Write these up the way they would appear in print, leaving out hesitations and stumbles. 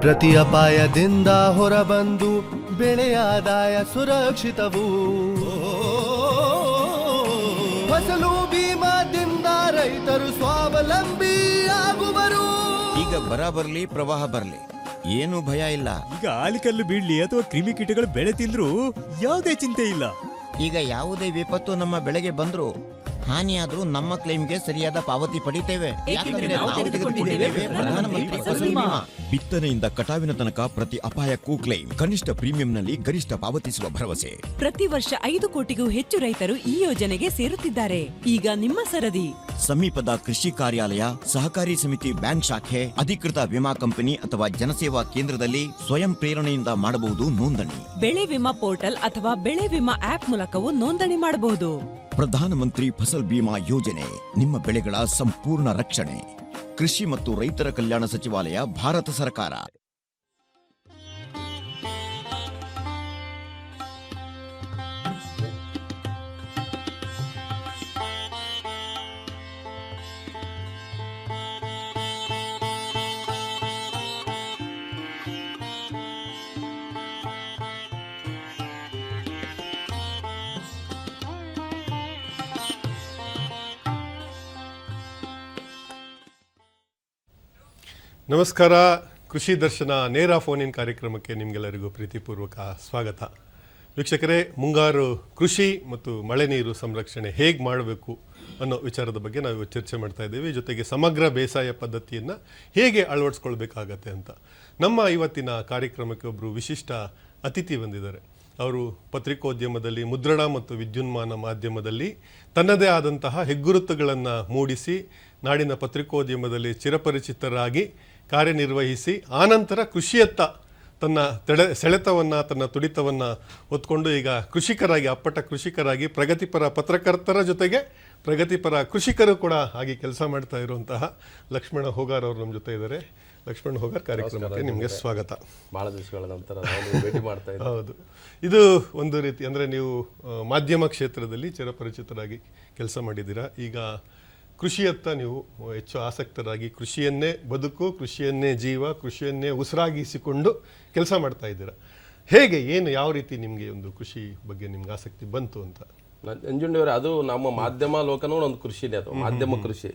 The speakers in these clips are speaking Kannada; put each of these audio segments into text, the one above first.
ಪ್ರತಿ ಅಪಾಯದಿಂದ ಹೊರಬಂದು ಬೆಳೆಯ ಆದಾಯ ಸುರಕ್ಷಿತವು. ಫಸಲು ಬೀಮಾದಿಂದ ರೈತರು ಸ್ವಾವಲಂಬಿ ಆಗುವರು. ಈಗ ಬರ ಬರ್ಲಿ ಪ್ರವಾಹ ಬರ್ಲಿ ಏನು ಭಯ ಇಲ್ಲ. ಈಗ ಆಲಿಕಲ್ಲು ಬೀಳ್ಲಿ ಅಥವಾ ಕ್ರಿಮಿಕೀಟಗಳು ಬೆಳೆ ತಿಂದ್ರು ಯಾವುದೇ ಚಿಂತೆ ಇಲ್ಲ. ಈಗ ಯಾವುದೇ ವಿಪತ್ತು ನಮ್ಮ ಬೆಳೆಗೆ ಬಂದ್ರು ಹಾನಿಯಾದ್ರೂ ನಮ್ಮ ಕ್ಲೈಮ್ಗೆ ಸರಿಯಾದ ಪಾವತಿ ಪಡಿತೇವೆ. ಯಾಕಂದ್ರೆ ನಾವು ತೆಗೆದುಕೊಂಡಿದ್ದೇವೆ ಪ್ರಧಾನಮಂತ್ರಿ ಫಸಲ್ ಬಿಮಾ. ಬಿತ್ತನೆಯಿಂದ ಕಟಾವಿನ ತನಕ ಪ್ರತಿ ಅಪಾಯಕ್ಕೂ ಕ್ಲೈಮ್, ಕನಿಷ್ಠ ಪ್ರೀಮಿಯಂನಲ್ಲಿ ಗರಿಷ್ಠ ಪಾವತಿಸುವ ಭರವಸೆ. ಪ್ರತಿ ವರ್ಷ 5 ಕೋಟಿಗೂ ಹೆಚ್ಚು ರೈತರು ಈ ಯೋಜನೆಗೆ ಸೇರುತ್ತಿದ್ದಾರೆ. ಈಗ ನಿಮ್ಮ ಸರದಿ. ಸಮೀಪದ ಕೃಷಿ ಕಾರ್ಯಾಲಯ, ಸಹಕಾರಿ ಸಮಿತಿ, ಬ್ಯಾಂಕ್ ಶಾಖೆ, ಅಧಿಕೃತ ವಿಮಾ ಕಂಪನಿ ಅಥವಾ ಜನಸೇವಾ ಕೇಂದ್ರದಲ್ಲಿ ಸ್ವಯಂ ಪ್ರೇರಣೆಯಿಂದ ಮಾಡಬಹುದು ನೋಂದಣಿ. ಬೆಳೆ ವಿಮಾ ಪೋರ್ಟಲ್ ಅಥವಾ ಬೆಳೆ ವಿಮಾ ಆಪ್ ಮೂಲಕವೂ ನೋಂದಣಿ ಮಾಡಬಹುದು. ಪ್ರಧಾನಮಂತ್ರಿ ಫಸಲ್ ಬಿಮಾ ಯೋಜನೆ, ನಿಮ್ಮ ಬೆಳೆಗಳ ಸಂಪೂರ್ಣ ರಕ್ಷಣೆ. ಕೃಷಿ ಮತ್ತು ರೈತರ ಕಲ್ಯಾಣ ಸಚಿವಾಲಯ, ಭಾರತ ಸರ್ಕಾರ. ನಮಸ್ಕಾರ. ಕೃಷಿ ದರ್ಶನ ನೇರ ಫೋನ್ ಇನ್ ಕಾರ್ಯಕ್ರಮಕ್ಕೆ ನಿಮಗೆಲ್ಲರಿಗೂ ಪ್ರೀತಿಪೂರ್ವಕ ಸ್ವಾಗತ. ವೀಕ್ಷಕರೇ, ಮುಂಗಾರು ಕೃಷಿ ಮತ್ತು ಮಳೆ ನೀರು ಸಂರಕ್ಷಣೆ ಹೇಗೆ ಮಾಡಬೇಕು ಅನ್ನೋ ವಿಚಾರದ ಬಗ್ಗೆ ನಾವು ಚರ್ಚೆ ಮಾಡ್ತಾ ಇದ್ದೀವಿ. ಜೊತೆಗೆ ಸಮಗ್ರ ಬೇಸಾಯ ಪದ್ಧತಿಯನ್ನು ಹೇಗೆ ಅಳವಡಿಸ್ಕೊಳ್ಬೇಕಾಗತ್ತೆ ಅಂತ. ನಮ್ಮ ಇವತ್ತಿನ ಕಾರ್ಯಕ್ರಮಕ್ಕೆ ಒಬ್ಬರು ವಿಶಿಷ್ಟ ಅತಿಥಿ ಬಂದಿದ್ದಾರೆ. ಅವರು ಪತ್ರಿಕೋದ್ಯಮದಲ್ಲಿ, ಮುದ್ರಣ ಮತ್ತು ವಿದ್ಯುನ್ಮಾನ ಮಾಧ್ಯಮದಲ್ಲಿ ತನ್ನದೇ ಆದಂತಹ ಹೆಗ್ಗುರುತುಗಳನ್ನು ಮೂಡಿಸಿ ನಾಡಿನ ಪತ್ರಿಕೋದ್ಯಮದಲ್ಲಿ ಚಿರಪರಿಚಿತರಾಗಿ ಕಾರ್ಯನಿರ್ವಹಿಸಿ ಆನಂತರ ಕೃಷಿಯತ್ತ ತನ್ನ ಸೆಳೆತವನ್ನು, ತನ್ನ ತುಡಿತವನ್ನು ಹೊತ್ಕೊಂಡು ಈಗ ಕೃಷಿಕರಾಗಿ, ಅಪ್ಪಟ ಕೃಷಿಕರಾಗಿ, ಪ್ರಗತಿಪರ ಪತ್ರಕರ್ತರ ಜೊತೆಗೆ ಪ್ರಗತಿಪರ ಕೃಷಿಕರು ಕೂಡ ಆಗಿ ಕೆಲಸ ಮಾಡ್ತಾ ಇರುವಂತಹ ಲಕ್ಷ್ಮಣ ಹೋಗಾರ್ ಅವರು ನಮ್ಮ ಜೊತೆ ಇದ್ದಾರೆ. ಲಕ್ಷ್ಮಣ ಹೋಗಾರ್, ಕಾರ್ಯಕ್ರಮಕ್ಕೆ ನಿಮಗೆ ಸ್ವಾಗತ. ಭಾಳ ದಿವಸಗಳ ನಂತರ ಭೇಟಿ ಮಾಡ್ತಾ ಇದ್ದೀವಿ. ಹೌದು, ಇದು ಒಂದು ರೀತಿ ಅಂದರೆ ನೀವು ಮಾಧ್ಯಮ ಕ್ಷೇತ್ರದಲ್ಲಿ ಚಿರಪರಿಚಿತರಾಗಿ ಕೆಲಸ ಮಾಡಿದ್ದೀರಾ. ಈಗ ಕೃಷಿಯತ್ತ ನೀವು ಹೆಚ್ಚು ಆಸಕ್ತರಾಗಿ ಕೃಷಿಯನ್ನೇ ಬದುಕು, ಕೃಷಿಯನ್ನೇ ಜೀವ, ಕೃಷಿಯನ್ನೇ ಉಸಿರಾಗಿಸಿಕೊಂಡು ಕೆಲಸ ಮಾಡ್ತಾ ಇದ್ದೀರಾ. ಹೇಗೆ, ಏನು, ಯಾವ ರೀತಿ ನಿಮಗೆ ಒಂದು ಕೃಷಿ ಬಗ್ಗೆ ನಿಮ್ಗೆ ಆಸಕ್ತಿ ಬಂತು ಅಂತ? ನಂಜುಂಡಿಯವರೇ, ಅದು ನಮ್ಮ ಮಾಧ್ಯಮ ಲೋಕನೂ ಒಂದು ಕೃಷಿನೇ, ಅದು ಮಾಧ್ಯಮ ಕೃಷಿ.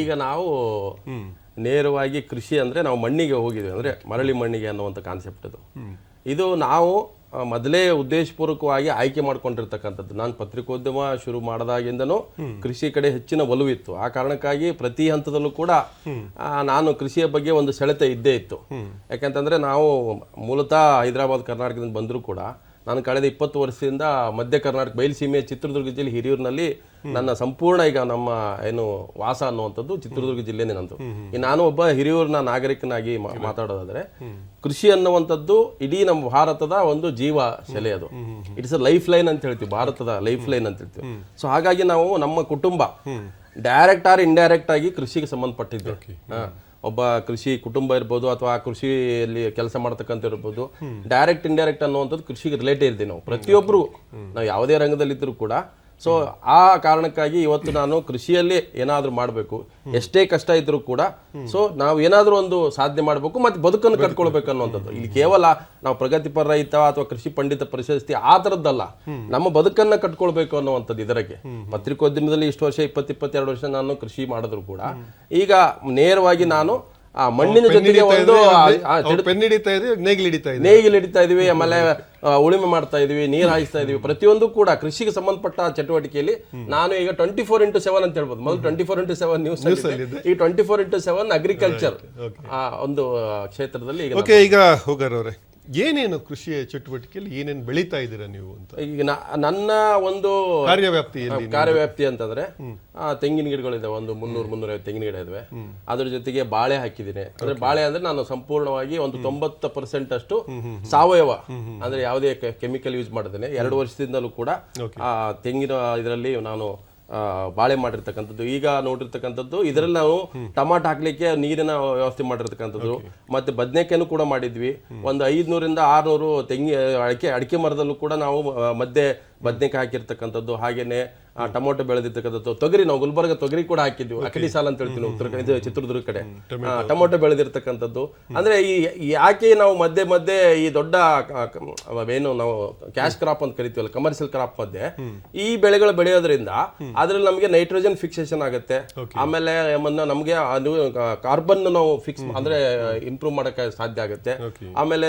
ಈಗ ನಾವು ನೇರವಾಗಿ ಕೃಷಿ ಅಂದ್ರೆ ನಾವು ಮಣ್ಣಿಗೆ ಹೋಗಿದ್ವಿ, ಅಂದ್ರೆ ಮರಳಿ ಮಣ್ಣಿಗೆ ಅನ್ನುವಂಥ ಕಾನ್ಸೆಪ್ಟ್ ಇದು ನಾವು ಮೊದಲೇ ಉದ್ದೇಶಪೂರ್ವಕವಾಗಿ ಆಯ್ಕೆ ಮಾಡ್ಕೊಂಡಿರ್ತಕ್ಕಂಥದ್ದು. ನಾನು ಪತ್ರಿಕೋದ್ಯಮ ಶುರು ಮಾಡಿದಾಗಿಂದನೂ ಕೃಷಿ ಕಡೆ ಹೆಚ್ಚಿನ ಒಲವಿತ್ತು. ಆ ಕಾರಣಕ್ಕಾಗಿ ಪ್ರತಿ ಹಂತದಲ್ಲೂ ಕೂಡ ನಾನು ಕೃಷಿಯ ಬಗ್ಗೆ ಒಂದು ಸೆಳೆತ ಇದ್ದೇ ಇತ್ತು. ಯಾಕಂತಂದ್ರೆ ನಾವು ಮೂಲತಃ ಹೈದರಾಬಾದ್ ಕರ್ನಾಟಕದಿಂದ ಬಂದರೂ ಕೂಡ ನಾನು ಕಳೆದ 20 ವರ್ಷದಿಂದ ಮಧ್ಯ ಕರ್ನಾಟಕ ಬಯಲುಸೀಮೆ ಚಿತ್ರದುರ್ಗ ಜಿಲ್ಲೆ ಹಿರಿಯೂರಿನಲ್ಲಿ ನನ್ನ ಸಂಪೂರ್ಣ ಈಗ ನಮ್ಮ ಏನು ವಾಸ ಅನ್ನುವಂಥದ್ದು ಚಿತ್ರದುರ್ಗ ಜಿಲ್ಲೆನೇ ನಂದು. ನಾನು ಒಬ್ಬ ಹಿರಿಯೂರಿನ ನಾಗರಿಕನಾಗಿ ಮಾತಾಡೋದಾದ್ರೆ, ಕೃಷಿ ಅನ್ನುವಂಥದ್ದು ಇಡೀ ನಮ್ಮ ಭಾರತದ ಒಂದು ಜೀವ ಶೆಲೆ. ಅದು ಇಟ್ಸ್ ಅ ಲೈಫ್ ಲೈನ್ ಅಂತ ಹೇಳ್ತೀವಿ, ಭಾರತದ ಲೈಫ್ ಲೈನ್ ಅಂತ ಹೇಳ್ತೀವಿ. ಸೊ ಹಾಗಾಗಿ ನಾವು ನಮ್ಮ ಕುಟುಂಬ ಡೈರೆಕ್ಟ್ ಆರ್ ಇಂಡೈರೆಕ್ಟ್ ಆಗಿ ಕೃಷಿಗೆ ಸಂಬಂಧಪಟ್ಟಿದ್ದೆ. ಒಬ್ಬ ಕೃಷಿ ಕುಟುಂಬ ಇರ್ಬೋದು ಅಥವಾ ಕೃಷಿಯಲ್ಲಿ ಕೆಲಸ ಮಾಡ್ತಕ್ಕಂಥ ಇರ್ಬೋದು, ಡೈರೆಕ್ಟ್ ಇಂಡೈರೆಕ್ಟ್ ಅನ್ನುವಂಥದ್ದು ಕೃಷಿಗೆ ರಿಲೇಟೆಡ್ ಇರ್ತೀವಿ ನಾವು ಪ್ರತಿಯೊಬ್ಬರು, ನಾವು ಯಾವುದೇ ರಂಗದಲ್ಲಿದ್ದರೂ ಕೂಡ. ಸೊ ಆ ಕಾರಣಕ್ಕಾಗಿ ಇವತ್ತು ನಾನು ಕೃಷಿಯಲ್ಲಿ ಏನಾದರೂ ಮಾಡಬೇಕು, ಎಷ್ಟೇ ಕಷ್ಟ ಇದ್ರೂ ಕೂಡ. ಸೊ ನಾವು ಏನಾದರೂ ಒಂದು ಸಾಧನೆ ಮಾಡಬೇಕು ಮತ್ತು ಬದುಕನ್ನು ಕಟ್ಕೊಳ್ಬೇಕು ಅನ್ನುವಂಥದ್ದು. ಇಲ್ಲಿ ಕೇವಲ ನಾವು ಪ್ರಗತಿಪರ ರೈತ ಅಥವಾ ಕೃಷಿ ಪಂಡಿತ ಪ್ರಶಸ್ತಿ ಆ ಥರದ್ದಲ್ಲ, ನಮ್ಮ ಬದುಕನ್ನ ಕಟ್ಕೊಳ್ಬೇಕು ಅನ್ನುವಂಥದ್ದು. ಇದಕ್ಕೆ ಪತ್ರಿಕೋದ್ಯಮದಲ್ಲಿ ಇಷ್ಟು ವರ್ಷ 22 ವರ್ಷ ನಾನು ಕೃಷಿ ಮಾಡಿದ್ರು ಕೂಡ ಈಗ ನೇರವಾಗಿ ನಾನು ಮಣ್ಣಿನ ಜೊತೆಗೆ ಒಂದು ನೇಗಿಲು ಹಿಡಿತಾ ಇದೀವಿ, ಆಮೇಲೆ ಉಳುಮೆ ಮಾಡ್ತಾ ಇದೀವಿ, ನೀರು ಹಾಯಿಸ್ತಾ ಇದೀವಿ. ಪ್ರತಿಯೊಂದು ಕೂಡ ಕೃಷಿಗೆ ಸಂಬಂಧಪಟ್ಟ ಚಟುವಟಿಕೆಯಲ್ಲಿ ನಾನು ಈಗ 24x7 ಅಂತ ಹೇಳ್ಬೋದು. ಮೊದಲು 24x7 ನ್ಯೂಸ್, ಈ 24x7 ಅಗ್ರಿಕಲ್ಚರ್ ಒಂದು ಕ್ಷೇತ್ರದಲ್ಲಿ ಈಗ ಹೋಗಾರ್ ಅವರೇ, ಏನೇನು ಕೃಷಿಯ ಚಟುವಟಿಕೆಯಲ್ಲಿ ಏನೇನು ಬೆಳೀತಾ ಇದ್ದೀರಾ ನೀವು ಅಂತ? ಈಗ ನನ್ನ ಒಂದು ಕಾರ್ಯವ್ಯಾಪ್ತಿ ಅಂತಂದ್ರೆ ತೆಂಗಿನ ಗಿಡಗಳಿದೆ, ಒಂದು 300-350 ತೆಂಗಿನ ಗಿಡ ಇದಾವೆ. ಅದ್ರ ಜೊತೆಗೆ ಬಾಳೆ ಹಾಕಿದ್ದೀನಿ. ಅಂದ್ರೆ ಬಾಳೆ ಅಂದ್ರೆ ನಾನು ಸಂಪೂರ್ಣವಾಗಿ ಒಂದು 90% ಅಷ್ಟು ಸಾವಯವ, ಅಂದ್ರೆ ಯಾವುದೇ ಕೆಮಿಕಲ್ ಯೂಸ್ ಮಾಡಿದ್ದೇನೆ. 2 ವರ್ಷದಿಂದಲೂ ಕೂಡ ತೆಂಗಿನ ಇದರಲ್ಲಿ ನಾನು ಬಾಳೆ ಮಾಡಿರ್ತಕ್ಕಂಥದ್ದು. ಈಗ ನೋಡಿರ್ತಕ್ಕಂಥದ್ದು ಇದರಲ್ಲಿ ನಾವು ಟಮಾಟೋ ಹಾಕ್ಲಿಕ್ಕೆ ನೀರಿನ ವ್ಯವಸ್ಥೆ ಮಾಡಿರ್ತಕ್ಕಂಥದ್ದು, ಮತ್ತೆ ಬದನೆಕಾಯಿನೂ ಕೂಡ ಮಾಡಿದ್ವಿ. ಒಂದು 500 ರಿಂದ 600 ಅಡಿಕೆ ಮರದಲ್ಲೂ ಕೂಡ ನಾವು ಮಧ್ಯೆ ಬದನೆಕಾಯಿ ಹಾಕಿರ್ತಕ್ಕಂಥದ್ದು, ಹಾಗೇನೆ ಟೊಮೊಟೊ ಬೆಳೆದಿರ್ತಕ್ಕಂಥದ್ದು, ತೊಗರಿ, ನಾವು ಗುಲ್ಬರ್ಗ ತೊಗರಿ ಕೂಡ ಹಾಕಿದ್ವಿ, ಅಕಡಿ ಸಾಲ ಅಂತ ಹೇಳ್ತೀವಿ ಇದು ಚಿತ್ರದುರ್ಗ ಕಡೆ, ಟೊಮೊಟೊ ಬೆಳೆದಿರ್ತಕ್ಕಂಥದ್ದು. ಅಂದ್ರೆ ಈ ಯಾಕೆ ನಾವು ಮಧ್ಯೆ ಮಧ್ಯೆ ಈ ದೊಡ್ಡ ಏನು ನಾವು ಕ್ಯಾಶ್ ಕ್ರಾಪ್ ಅಂತ ಕರಿತೀವಲ್ಲ, ಕಮರ್ಷಿಯಲ್ ಕ್ರಾಪ್ ಮಧ್ಯೆ ಈ ಬೆಳೆಗಳು ಬೆಳೆಯೋದ್ರಿಂದ ಅದ್ರಲ್ಲಿ ನಮಗೆ ನೈಟ್ರೋಜನ್ ಫಿಕ್ಸೇಷನ್ ಆಗುತ್ತೆ, ಆಮೇಲೆ ನಮಗೆ ಕಾರ್ಬನ್ ನಾವು ಫಿಕ್ಸ್ ಅಂದ್ರೆ ಇಂಪ್ರೂವ್ ಮಾಡಕ್ಕೆ ಸಾಧ್ಯ ಆಗುತ್ತೆ, ಆಮೇಲೆ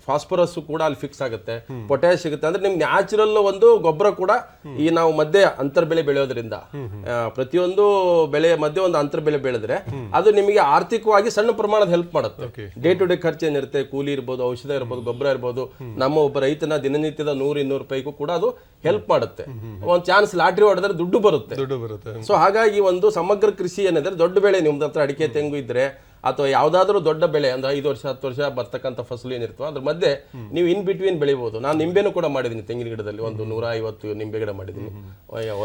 ಫಾಸ್ಫರಸ್ ಕೂಡ ಅಲ್ಲಿ ಫಿಕ್ಸ್ ಆಗುತ್ತೆ, ಪೊಟ್ಯಾಶ್ ಸಿಗುತ್ತೆ. ಅಂದ್ರೆ ನಿಮ್ಗೆ ನ್ಯಾಚುರಲ್ ಒಂದು ಗೊಬ್ಬರ ಕೂಡ ಈ ನಾವು ಮಧ್ಯೆ ಅಂತರ್ ಬೆಳೆ ಬೆಳೆಯೋದ್ರಿಂದ, ಪ್ರತಿಯೊಂದು ಬೆಳೆ ಮಧ್ಯೆ ಒಂದು ಅಂತರ್ ಬೆಳೆ ಬೆಳೆದ್ರೆ ಅದು ನಿಮಗೆ ಆರ್ಥಿಕವಾಗಿ ಸಣ್ಣ ಪ್ರಮಾಣದ ಹೆಲ್ಪ್ ಮಾಡುತ್ತೆ. ಡೇ ಟು ಡೇ ಖರ್ಚು ಏನಿರುತ್ತೆ, ಕೂಲಿ ಇರ್ಬೋದು, ಔಷಧ ಇರ್ಬೋದು, ಗೊಬ್ಬರ ಇರ್ಬೋದು, ನಮ್ಮ ಒಬ್ಬ ರೈತನ ದಿನನಿತ್ಯದ 100-200 ರೂಪಾಯಿಗೂ ಕೂಡ ಅದು ಹೆಲ್ಪ್ ಮಾಡುತ್ತೆ. ಒಂದು ಚಾನ್ಸ್ ಲಾಟ್ರಿ ಹೊಡೆದ್ರೆ ದುಡ್ಡು ಬರುತ್ತೆ. ಸೊ ಹಾಗಾಗಿ ಒಂದು ಸಮಗ್ರ ಕೃಷಿ ಏನಿದ್ರೆ, ದೊಡ್ಡ ಬೆಳೆ ನಿಮ್ದು ಹತ್ರ ಅಡಿಕೆ ತೆಂಗು ಇದ್ರೆ ಅಥವಾ ಯಾವ್ದಾದ್ರು ದೊಡ್ಡ ಬೆಳೆ ಅಂದ್ರೆ 5 ವರ್ಷ 10 ವರ್ಷ ಬರ್ತಕ್ಕಂಥ ಫಸಲು ಏನಿರ್ತೋ ಅದ್ರ ಮಧ್ಯೆ ನೀವು ಇನ್ ಬಿಟ್ವೀನ್ ಬೆಳಿಬಹುದು. ನಾನು ನಿಂಬೆನೂ ಕೂಡ ಮಾಡಿದ್ದೀನಿ, ತೆಂಗಿನ ಗಿಡದಲ್ಲಿ ಒಂದು 150 ನಿಂಬೆ ಗಿಡ ಮಾಡಿದ್ದೀನಿ.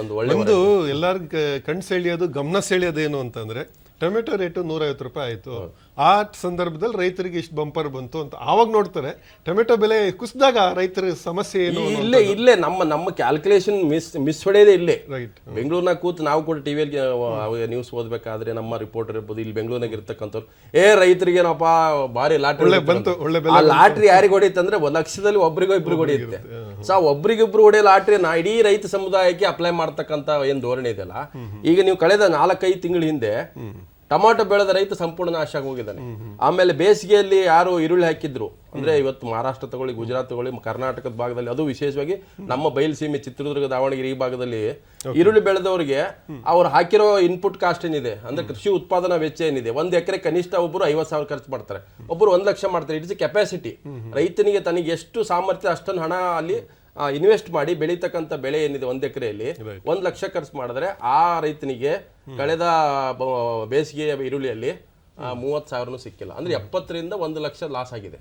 ಒಂದು ಒಳ್ಳೆ ಎಲ್ಲರಿಗೂ ಕಣ್ ಸೆಳೆಯೋದು, ಗಮನ ಸೆಳೆಯೋದೇನು ಅಂತಂದ್ರೆ, ಟೊಮೆಟೊ ರೇಟು 150 ರೂಪಾಯಿ ಆಯ್ತು, ಆ ಸಂದರ್ಭದಲ್ಲಿ ರೈತರಿಗೆ ಇಷ್ಟು ಬಂಪರ್ ಬಂತು ಅಂತ ಆವಾಗ ನೋಡ್ತಾರೆ. ಟೊಮೆಟೊ ಬೆಲೆ ಕುಸಿದಾಗ ರೈತರ ಸಮಸ್ಯೆ ಏನು? ಇಲ್ಲೇ ನಮ್ಮ ಕ್ಯಾಲ್ಕುಲೇಷನ್ ಮಿಸ್ ಹೊಡೆಯೋದೇ ಇಲ್ಲೇ. ರೈಟ್. ಬೆಂಗಳೂರಿನಾಗ ಕೂತು ನಾವು ಕೂಡ ಟಿವಿಯಲ್ಲಿ ನ್ಯೂಸ್ ಓದ್ಬೇಕಾದ್ರೆ ನಮ್ಮ ರಿಪೋರ್ಟರ್ ಇರ್ಬೋದು, ಇಲ್ಲಿ ಬೆಂಗಳೂರಿನಾಗ ಇರ್ತಕ್ಕಂಥವ್ರು ರೈತರಿಗೇನಪ್ಪ ಭಾರಿ ಲಾಟ್ರಿ ಬಂತು, ಆ ಲಾಟ್ರಿ ಯಾರಿಗೆ ಹೊಡೆಯುತ್ತಂದ್ರೆ 1 ಲಕ್ಷದಲ್ಲಿ ಒಬ್ರಿಗೋ ಇಬ್ರಿಗೆ ಹೊಡೆಯುತ್ತೆ. ಸೊ ಒಬ್ರಿಗಿಬ್ರು ಹೊಡೆಯೋ ಲಾಟ್ರಿ ಇಡೀ ರೈತ ಸಮುದಾಯಕ್ಕೆ ಅಪ್ಲೈ ಮಾಡ್ತಕ್ಕಂಥ ಏನ್ ಧೋರಣೆ ಇದೆಯಲ್ಲ, ಈಗ ನೀವು ಕಳೆದ 4-5 ತಿಂಗಳ ಹಿಂದೆ ಟೊಮಾಟೊ ಬೆಳೆದ ರೈತ ಸಂಪೂರ್ಣ ನಾಶ ಆಗಿ ಹೋಗಿದ್ದಾನೆ. ಆಮೇಲೆ ಬೇಸಿಗೆಯಲ್ಲಿ ಯಾರು ಈರುಳ್ಳಿ ಹಾಕಿದ್ರು ಅಂದ್ರೆ, ಇವತ್ತು ಮಹಾರಾಷ್ಟ್ರ ತಗೊಳ್ಳಿ, ಗುಜರಾತ್ ತಗೊಳ್ಳಿ, ಕರ್ನಾಟಕದ ಭಾಗದಲ್ಲಿ, ಅದು ವಿಶೇಷವಾಗಿ ನಮ್ಮ ಬಯಲುಸೀಮೆ ಚಿತ್ರದುರ್ಗ, ದಾವಣಗೆರೆ ಈ ಭಾಗದಲ್ಲಿ ಈರುಳ್ಳಿ ಬೆಳೆದವರಿಗೆ ಅವ್ರು ಹಾಕಿರೋ ಇನ್ಪುಟ್ ಕಾಸ್ಟ್ ಏನಿದೆ ಅಂದ್ರೆ ಕೃಷಿ ಉತ್ಪಾದನಾ ವೆಚ್ಚ ಏನಿದೆ, 1 ಎಕರೆ ಕನಿಷ್ಠ ಒಬ್ಬರು 50,000 ಖರ್ಚು ಮಾಡ್ತಾರೆ, ಒಬ್ಬರು 1 ಲಕ್ಷ ಮಾಡ್ತಾರೆ. It's capacity. ರೈತನಿಗೆ ತನಗೆ ಎಷ್ಟು ಸಾಮರ್ಥ್ಯ ಅಷ್ಟನ್ನು ಹಣ ಅಲ್ಲಿ ಇನ್ವೆಸ್ಟ್ ಮಾಡಿ ಬೆಳೀತಕ್ಕಂಥ ಬೆಳೆ ಏನಿದೆ 1 ಎಕರೆಯಲ್ಲಿ 1 ಲಕ್ಷ ಖರ್ಚು ಮಾಡಿದ್ರೆ ಆ ರೈತನಿಗೆ ಕಳೆದ ಬೇಸಿಗೆಯ ಈರುಳ್ಳಿಯಲ್ಲಿ 30,000 ಸಿಕ್ಕಿಲ್ಲ. ಅಂದ್ರೆ 70ರಿಂದ 1 ಲಕ್ಷ ಲಾಸ್ ಆಗಿದೆ.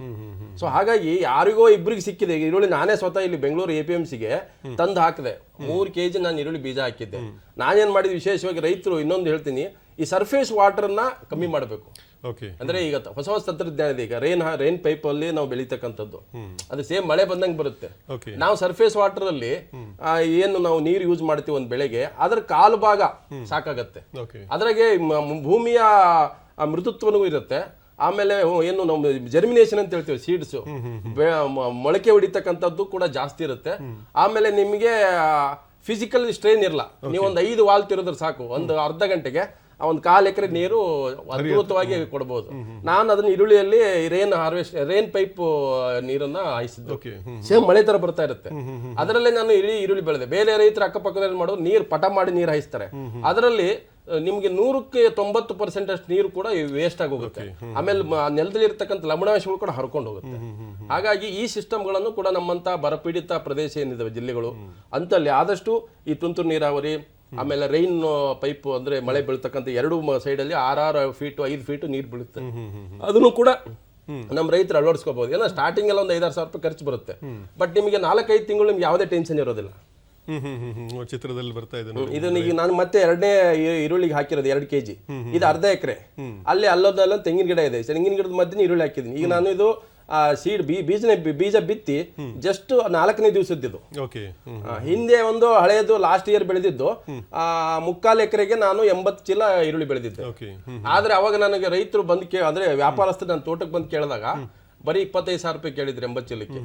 ಸೊ ಹಾಗಾಗಿ ಯಾರಿಗೋ ಇಬ್ಬರಿಗೆ ಸಿಕ್ಕಿದೆ ಈರುಳ್ಳಿ. ನಾನೇ ಸ್ವತಃ ಇಲ್ಲಿ ಬೆಂಗಳೂರು APMCಗೆ ತಂದು ಹಾಕಿದೆ, 3 kg ನಾನು ಈರುಳ್ಳಿ ಬೀಜ ಹಾಕಿದ್ದೆ. ನಾನೇನ್ ಮಾಡಿದ್ವಿ, ವಿಶೇಷವಾಗಿ ರೈತರು ಇನ್ನೊಂದು ಹೇಳ್ತೀನಿ, ಈ ಸರ್ಫೇಸ್ ವಾಟರ್ನ ಕಮ್ಮಿ ಮಾಡಬೇಕು. ಅಂದ್ರೆ ಈಗ ಹೊಸ ತಂತ್ರಜ್ಞಾನ ಇದೆ. ಈಗ ರೈನ್ ಪೈಪ್ ಅಲ್ಲಿ ನಾವು ಬೆಳೀತಕ್ಕಂಥದ್ದು, ಅದು ಸೇಮ್ ಮಳೆ ಬಂದಂಗೆ ಬರುತ್ತೆ. ನಾವು ಸರ್ಫೇಸ್ ವಾಟರ್ ಅಲ್ಲಿ ಏನು ನಾವು ನೀರು ಯೂಸ್ ಮಾಡ್ತೀವಿ ಒಂದು ಬೆಳೆಗೆ, ಅದ್ರ ಕಾಲು ಭಾಗ ಸಾಕಾಗತ್ತೆ. ಅದ್ರಾಗೆ ಭೂಮಿಯ ಮೃದುತ್ವನೂ ಇರುತ್ತೆ. ಆಮೇಲೆ ಏನು ನಾವು ಜರ್ಮಿನೇಷನ್ ಅಂತ ಹೇಳ್ತೀವಿ, ಸೀಡ್ಸ್ ಮೊಳಕೆ ಹೊಡಿತಕ್ಕಂಥದ್ದು ಕೂಡ ಜಾಸ್ತಿ ಇರುತ್ತೆ. ಆಮೇಲೆ ನಿಮಗೆ ಫಿಸಿಕಲ್ ಸ್ಟ್ರೈನ್ ಇರಲ್ಲ. ನೀವು ಒಂದು 5 ವಾಲ್ ತಿರುದ್ರೆ ಸಾಕು, ಒಂದು ಅರ್ಧ ಗಂಟೆಗೆ ಒಂದು 1/4 ಎಕರೆ ನೀರು ಅದ್ಭುತವಾಗಿ ಕೊಡಬಹುದು. ನಾನು ಅದನ್ನ ಈರುಳ್ಳಿಯಲ್ಲಿ ರೈನ್ ಪೈಪ್ ನೀರನ್ನ ಹಾಯಿಸಿದ್ದು, ಸೇಮ್ ಮಳೆ ತರ ಬರ್ತಾ ಇರುತ್ತೆ. ಅದರಲ್ಲೇ ನಾನು ಈರುಳ್ಳಿ ಬೆಳೆದೆ. ಬೇರೆ ರೈತರ ಅಕ್ಕಪಕ್ಕದಲ್ಲಿ ಮಾಡೋದು ನೀರು ಪಟ ಮಾಡಿ ನೀರು ಹಾಯಿಸ್ತಾರೆ. ಅದರಲ್ಲಿ ನಿಮ್ಗೆ 100ಕ್ಕೆ 90% ಅಷ್ಟು ನೀರು ಕೂಡ ವೇಸ್ಟ್ ಆಗಿ ಹೋಗುತ್ತೆ. ಆಮೇಲೆ ನೆಲದಲ್ಲಿ ಇರ್ತಕ್ಕಂಥ ಲವಣಾಂಶಗಳು ಕೂಡ ಹರ್ಕೊಂಡು ಹೋಗುತ್ತೆ. ಹಾಗಾಗಿ ಈ ಸಿಸ್ಟಮ್ಗಳನ್ನು ಕೂಡ ನಮ್ಮಂತ ಬರಪೀಡಿತ ಪ್ರದೇಶ ಏನಿದಾವೆ ಜಿಲ್ಲೆಗಳು ಅಂತಲ್ಲಿ ಆದಷ್ಟು ಈ ತುಂತುರು ನೀರಾವರಿ, ಆಮೇಲೆ ರೈನ್ ಪೈಪ್ ಅಂದ್ರೆ ಮಳೆ ಬೀಳ್ತಕ್ಕಂಥ 2 ಸೈಡಲ್ಲಿ 6 ಫೀಟ್ 5 ಫೀಟ್ ನೀರು ಬೀಳುತ್ತೆ. ಅದನ್ನು ಕೂಡ ನಮ್ಮ ರೈತರು ಅಳವಡಿಸ್ಕೋಬಹುದು. ಏನೋ ಸ್ಟಾರ್ಟಿಂಗ್ ಎಲ್ಲ ಒಂದು 5-6 ಸಾವಿರ ರೂಪಾಯಿ ಖರ್ಚು ಬರುತ್ತೆ. ಬಟ್ ನಿಮಗೆ 4-5 ತಿಂಗಳು ನಿಮ್ಗೆ ಯಾವುದೇ ಟೆನ್ಷನ್ ಇರೋದಿಲ್ಲ. ಚಿತ್ರದಲ್ಲಿ ಬರ್ತಾ ಇದೆ ಇದು ನಾನು ಮತ್ತೆ 2ನೇ ಈರುಳ್ಳಿಗೆ ಹಾಕಿರೋದು 2 kg. ಇದು ಅರ್ಧ ಎಕರೆ. ಅಲ್ಲಿ ಅಲ್ಲೊಂದಲ್ಲ ತೆಂಗಿನ ಗಿಡ ಇದೆ, ತೆಂಗಿನ ಗಿಡದ ಮಧ್ಯೆ ಈರುಳ್ಳಿ ಹಾಕಿದ್ದೀನಿ. ಈಗ ನಾನು ಇದು ಸೀಡ್ ಬೀಜ ಬಿತ್ತಿ ಜಸ್ಟ್ 4ನೇ ದಿವಸದ್ದು. ಹಿಂದೆ ಒಂದು ಹಳೆಯದು ಲಾಸ್ಟ್ ಇಯರ್ ಬೆಳೆದಿದ್ದು 3/4 ಎಕರೆಗೆ ನಾನು 80 ಚೀಲ ಈರುಳ್ಳಿ ಬೆಳೆದಿದ್ದೆ. ಆದ್ರೆ ಅವಾಗ ನನಗೆ ರೈತರು ಬಂದು ಅಂದ್ರೆ ವ್ಯಾಪಾರಸ್ಥರು ನನ್ನ ತೋಟಕ್ಕೆ ಬಂದು ಕೇಳಿದಾಗ ಬರೀ 25,000 ರೂಪಾಯಿ ಕೇಳಿದ್ರೆ 80 ಚೀಲಕ್ಕೆ.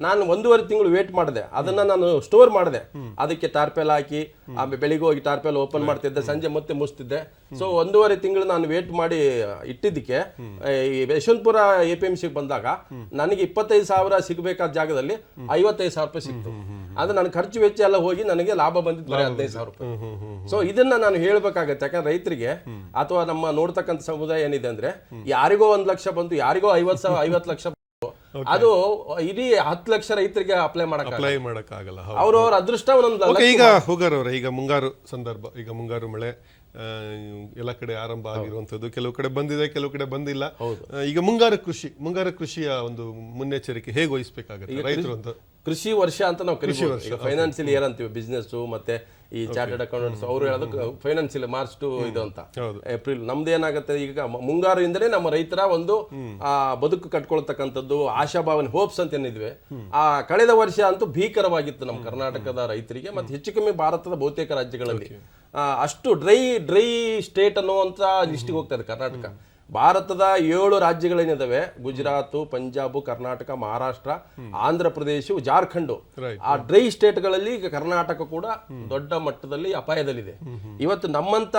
ನಾನು 1.5 ತಿಂಗಳು ವೇಟ್ ಮಾಡಿದೆ, ಅದನ್ನ ನಾನು ಸ್ಟೋರ್ ಮಾಡಿದೆ. ಅದಕ್ಕೆ ಟಾರ್ಪೆಲ್ ಹಾಕಿ ಆಮೇಲೆ ಬೆಳಿಗ್ಗೆ ಹೋಗಿ ಟಾರ್ಪೆಲ್ ಓಪನ್ ಮಾಡ್ತಿದ್ದೆ, ಸಂಜೆ ಮತ್ತೆ ಮುಚ್ತಿದ್ದೆ. ಸೊ 1.5 ತಿಂಗಳು ನಾನು ವೇಟ್ ಮಾಡಿ ಇಟ್ಟಿದ್ದಕ್ಕೆ ಈ ಯಶವಂತಪುರ APMCಗೆ ಬಂದಾಗ ನನಗೆ 25,000 ಸಿಗಬೇಕಾದ ಜಾಗದಲ್ಲಿ 55,000 ರೂಪಾಯಿ ಸಿಕ್ತು. ಅದು ನನ್ನ ಖರ್ಚು ವೆಚ್ಚ ಎಲ್ಲ ಹೋಗಿ ನನಗೆ ಲಾಭ ಬಂದಿದ್ದು ಬರೀ 15,000 ರೂಪಾಯಿ. ಸೊ ಇದನ್ನ ನಾನು ಹೇಳ್ಬೇಕಾಗತ್ತೆ. ಯಾಕಂದ್ರೆ ರೈತರಿಗೆ ಅಥವಾ ನಮ್ಮ ನೋಡ್ತಕ್ಕಂಥ ಸಮುದಾಯ ಏನಿದೆ ಅಂದ್ರೆ, ಯಾರಿಗೋ 1 ಲಕ್ಷ ಬಂತು, ಯಾರಿಗೋ 50 ಲಕ್ಷ, ಅದು ಇಡೀ 10 ಲಕ್ಷ ರೈತರಿಗೆ ಅಪ್ಲೈ ಮಾಡಕ್ಕಾಗಲ್ಲ. ಅವ್ರವ್ರ ಅದೃಷ್ಟ ಒಂದೊಂದು. ಈಗ ಹೋಗಾರವ್ರೆ, ಈಗ ಮುಂಗಾರು ಸಂದರ್ಭ, ಈಗ ಮುಂಗಾರು ಮಳೆ ಎಲ್ಲ ಕಡೆ ಆರಂಭ ಆಗಿರುವಂತದ್ದು, ಕೆಲವು ಕಡೆ ಬಂದಿದೆ, ಕೆಲವು ಕಡೆ ಬಂದಿಲ್ಲ. ಈಗ ಮುಂಗಾರು ಕೃಷಿಯ ಒಂದು ಮುನ್ನೆಚ್ಚರಿಕೆ ಹೇಗೆ ವಹಿಸಬೇಕಾಗುತ್ತೆ ರೈತರು ಅಂತ? ಕೃಷಿ ವರ್ಷ ಅಂತ ನಾವು ಕರಿಬಹುದು. ಈಗ ಫೈನಾನ್ಷಿಯಲ್ ಇಯರ್ ಅಂತೀವಿ, ಬಿಸ್ನೆಸ್ ಮತ್ತೆ ಈ ಚಾರ್ಟರ್ಡ್ ಅಕೌಂಟೆಂಟ್ಸ್ ಅವರು ಹೇಳೋದು ಫೈನಾನ್ಷಿಯಲ್ ಮಾರ್ಚ್ ಟು ಇದು ಅಂತ, ಏಪ್ರಿಲ್. ನಮ್ದು ಏನಾಗುತ್ತೆ ಈಗ ಮುಂಗಾರು ಇಂದಲೇ ನಮ್ಮ ರೈತರ ಒಂದು ಬದುಕು ಕಟ್ಕೊಳ್ತಕ್ಕಂಥದ್ದು, ಆಶಾಭಾವನೆ, ಹೋಪ್ಸ್ ಅಂತ ಏನಿದ್ವಿ. ಆ ಕಳೆದ ವರ್ಷ ಅಂತೂ ಭೀಕರವಾಗಿತ್ತು ನಮ್ಮ ಕರ್ನಾಟಕದ ರೈತರಿಗೆ, ಮತ್ತೆ ಹೆಚ್ಚು ಕಮ್ಮಿ ಭಾರತದ ಬಹುತೇಕ ರಾಜ್ಯಗಳಲ್ಲಿ. ಅಷ್ಟು ಡ್ರೈ ಸ್ಟೇಟ್ ಅನ್ನುವಂತ ಲಿಸ್ಟಿಗೆ ಹೋಗ್ತಾ ಇದೆ ಕರ್ನಾಟಕ. ಭಾರತದ 7 ರಾಜ್ಯಗಳೇನಿದಾವೆ, ಗುಜರಾತ್, ಪಂಜಾಬ್, ಕರ್ನಾಟಕ, ಮಹಾರಾಷ್ಟ್ರ, ಆಂಧ್ರ ಪ್ರದೇಶ, ಜಾರ್ಖಂಡ್, ಆ ಡ್ರೈ ಸ್ಟೇಟ್ಗಳಲ್ಲಿ ಈಗ ಕರ್ನಾಟಕ ಕೂಡ ದೊಡ್ಡ ಮಟ್ಟದಲ್ಲಿ ಅಪಾಯದಲ್ಲಿದೆ. ಇವತ್ತು ನಮ್ಮಂತ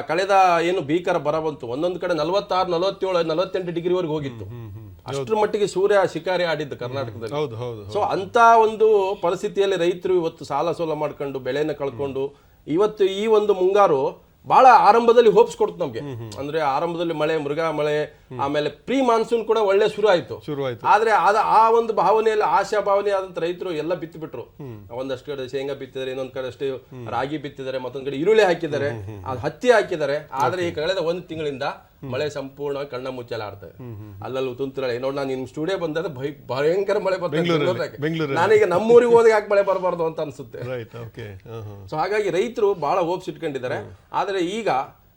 ಕಳೆದ ಏನು ಭೀಕರ ಬರ ಬಂತು, ಒಂದೊಂದು ಕಡೆ 46, 47, 48 ಡಿಗ್ರಿವರೆಗೆ ಹೋಗಿತ್ತು. ಅಷ್ಟರ ಮಟ್ಟಿಗೆ ಸೂರ್ಯ ಶಿಕಾರಿ ಆಡಿದ್ದು ಕರ್ನಾಟಕದಲ್ಲಿ. ಸೊ ಅಂತ ಒಂದು ಪರಿಸ್ಥಿತಿಯಲ್ಲಿ ರೈತರು ಇವತ್ತು ಸಾಲ ಸೋಲ ಮಾಡ್ಕೊಂಡು ಬೆಳೆನ ಕಳ್ಕೊಂಡು, ಇವತ್ತು ಈ ಒಂದು ಮುಂಗಾರು ಬಹಳ ಆರಂಭದಲ್ಲಿ ಹೋಪ್ಸ್ ಕೊಡ್ತು ನಮ್ಗೆ. ಅಂದ್ರೆ ಆರಂಭದಲ್ಲಿ ಮೃಗ ಮಳೆ, ಆಮೇಲೆ ಪ್ರೀ ಮಾನ್ಸೂನ್ ಕೂಡ ಒಳ್ಳೆ ಶುರು ಆಯ್ತು. ಆದ್ರೆ ಆ ಒಂದು ಭಾವನೆಯಲ್ಲಿ ಆಶಾ ಭಾವನೆ ಆದಂತ ರೈತರು ಎಲ್ಲ ಬಿತ್ತು ಬಿಟ್ರು. ಒಂದಷ್ಟು ಕಡೆ ಶೇಂಗಾ ಬಿತ್ತಿದ್ದಾರೆ, ಇನ್ನೊಂದ್ ಕಡೆ ಅಷ್ಟೇ ರಾಗಿ ಬಿತ್ತಿದ್ದಾರೆ, ಮತ್ತೊಂದ್ ಕಡೆ ಈರುಳ್ಳಿ ಹಾಕಿದ್ದಾರೆ, ಹತ್ತಿ ಹಾಕಿದ್ದಾರೆ. ಆದ್ರೆ ಈ ಕಳೆದ 1 ತಿಂಗಳಿಂದ ಮಳೆ ಸಂಪೂರ್ಣ ಕಣ್ಣ ಮುಚ್ಚಲಾಡ್ತದೆ. ಅಲ್ಲಲ್ಲೂ ತುಂತುರಳೆ ನೋಡಿ. ನಾನು ನಿಮ್ ಸ್ಟುಡಿಯೋ ಬಂದಾಗ ಭಯಂಕರ ಮಳೆ ಬರ್ತದೆ. ನಾನೀಗ ನಮ್ಮೂರಿಗೆ ಹೋದಾಗ ಯಾಕೆ ಮಳೆ ಬರಬಾರ್ದು ಅಂತ ಅನ್ಸುತ್ತೆ. ಸೊ ಹಾಗಾಗಿ ರೈತರು ಬಹಳ ಹೋಪ್ಸ್ ಇಟ್ಕೊಂಡಿದ್ದಾರೆ. ಆದ್ರೆ ಈಗ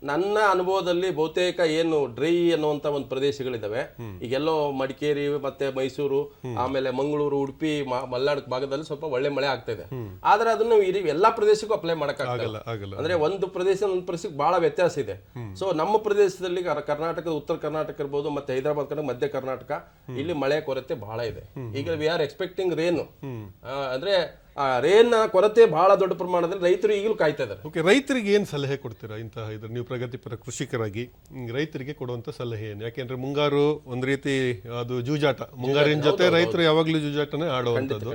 ನನ್ನ ಅನುಭವದಲ್ಲಿ ಬಹುತೇಕ ಏನು ಡ್ರೈ ಅನ್ನುವಂತ ಒಂದು ಪ್ರದೇಶಗಳಿದಾವೆ, ಈಗೆಲ್ಲೋ ಮಡಿಕೇರಿ ಮತ್ತೆ ಮೈಸೂರು, ಆಮೇಲೆ ಮಂಗಳೂರು, ಉಡುಪಿ, ಮಲೆನಾಡು ಭಾಗದಲ್ಲಿ ಸ್ವಲ್ಪ ಒಳ್ಳೆ ಮಳೆ ಆಗ್ತಾ ಇದೆ. ಆದ್ರೆ ಅದನ್ನು ಎಲ್ಲಾ ಪ್ರದೇಶಕ್ಕೂ ಅಪ್ಲೈ ಮಾಡಕ್ಕಾಗಲ್ಲ. ಅಂದ್ರೆ ಒಂದು ಪ್ರದೇಶಕ್ಕೆ ಬಹಳ ವ್ಯತ್ಯಾಸ ಇದೆ. ಸೊ ನಮ್ಮ ಪ್ರದೇಶದಲ್ಲಿ ಕರ್ನಾಟಕದ ಉತ್ತರ ಕರ್ನಾಟಕ ಇರ್ಬೋದು, ಮತ್ತೆ ಹೈದರಾಬಾದ್ ಕಡೆ ಮಧ್ಯ ಕರ್ನಾಟಕ, ಇಲ್ಲಿ ಮಳೆ ಕೊರತೆ ಬಹಳ ಇದೆ. ಈಗ ವಿ ಆರ್ ಎಕ್ಸ್ಪೆಕ್ಟಿಂಗ್ ರೇನ್, ಅಂದ್ರೆ ರೇನ್ ಕೊರತೆ ಬಹಳ ದೊಡ್ಡ ಪ್ರಮಾಣದಲ್ಲಿ ರೈತರು ಈಗಲೂ ಕಾಯ್ತಾ ಇದ್ದಾರೆ. ರೈತರಿಗೆ ಏನ್ ಸಲಹೆ ಕೊಡ್ತೀರಾ ಇಂತಹ ಇದ್ರ, ನೀವು ಪ್ರಗತಿಪರ ಕೃಷಿಕರಾಗಿ ರೈತರಿಗೆ ಕೊಡುವಂತ ಸಲಹೆ ಏನು? ಯಾಕೆಂದ್ರೆ ಮುಂಗಾರು ಒಂದ್ ರೀತಿ ಅದು ಜೂಜಾಟ, ಮುಂಗಾರಿನ ಜೊತೆ ರೈತರು ಯಾವಾಗ್ಲೂ ಜೂಜಾಟನೇ ಆಡುವಂತದ್ದು.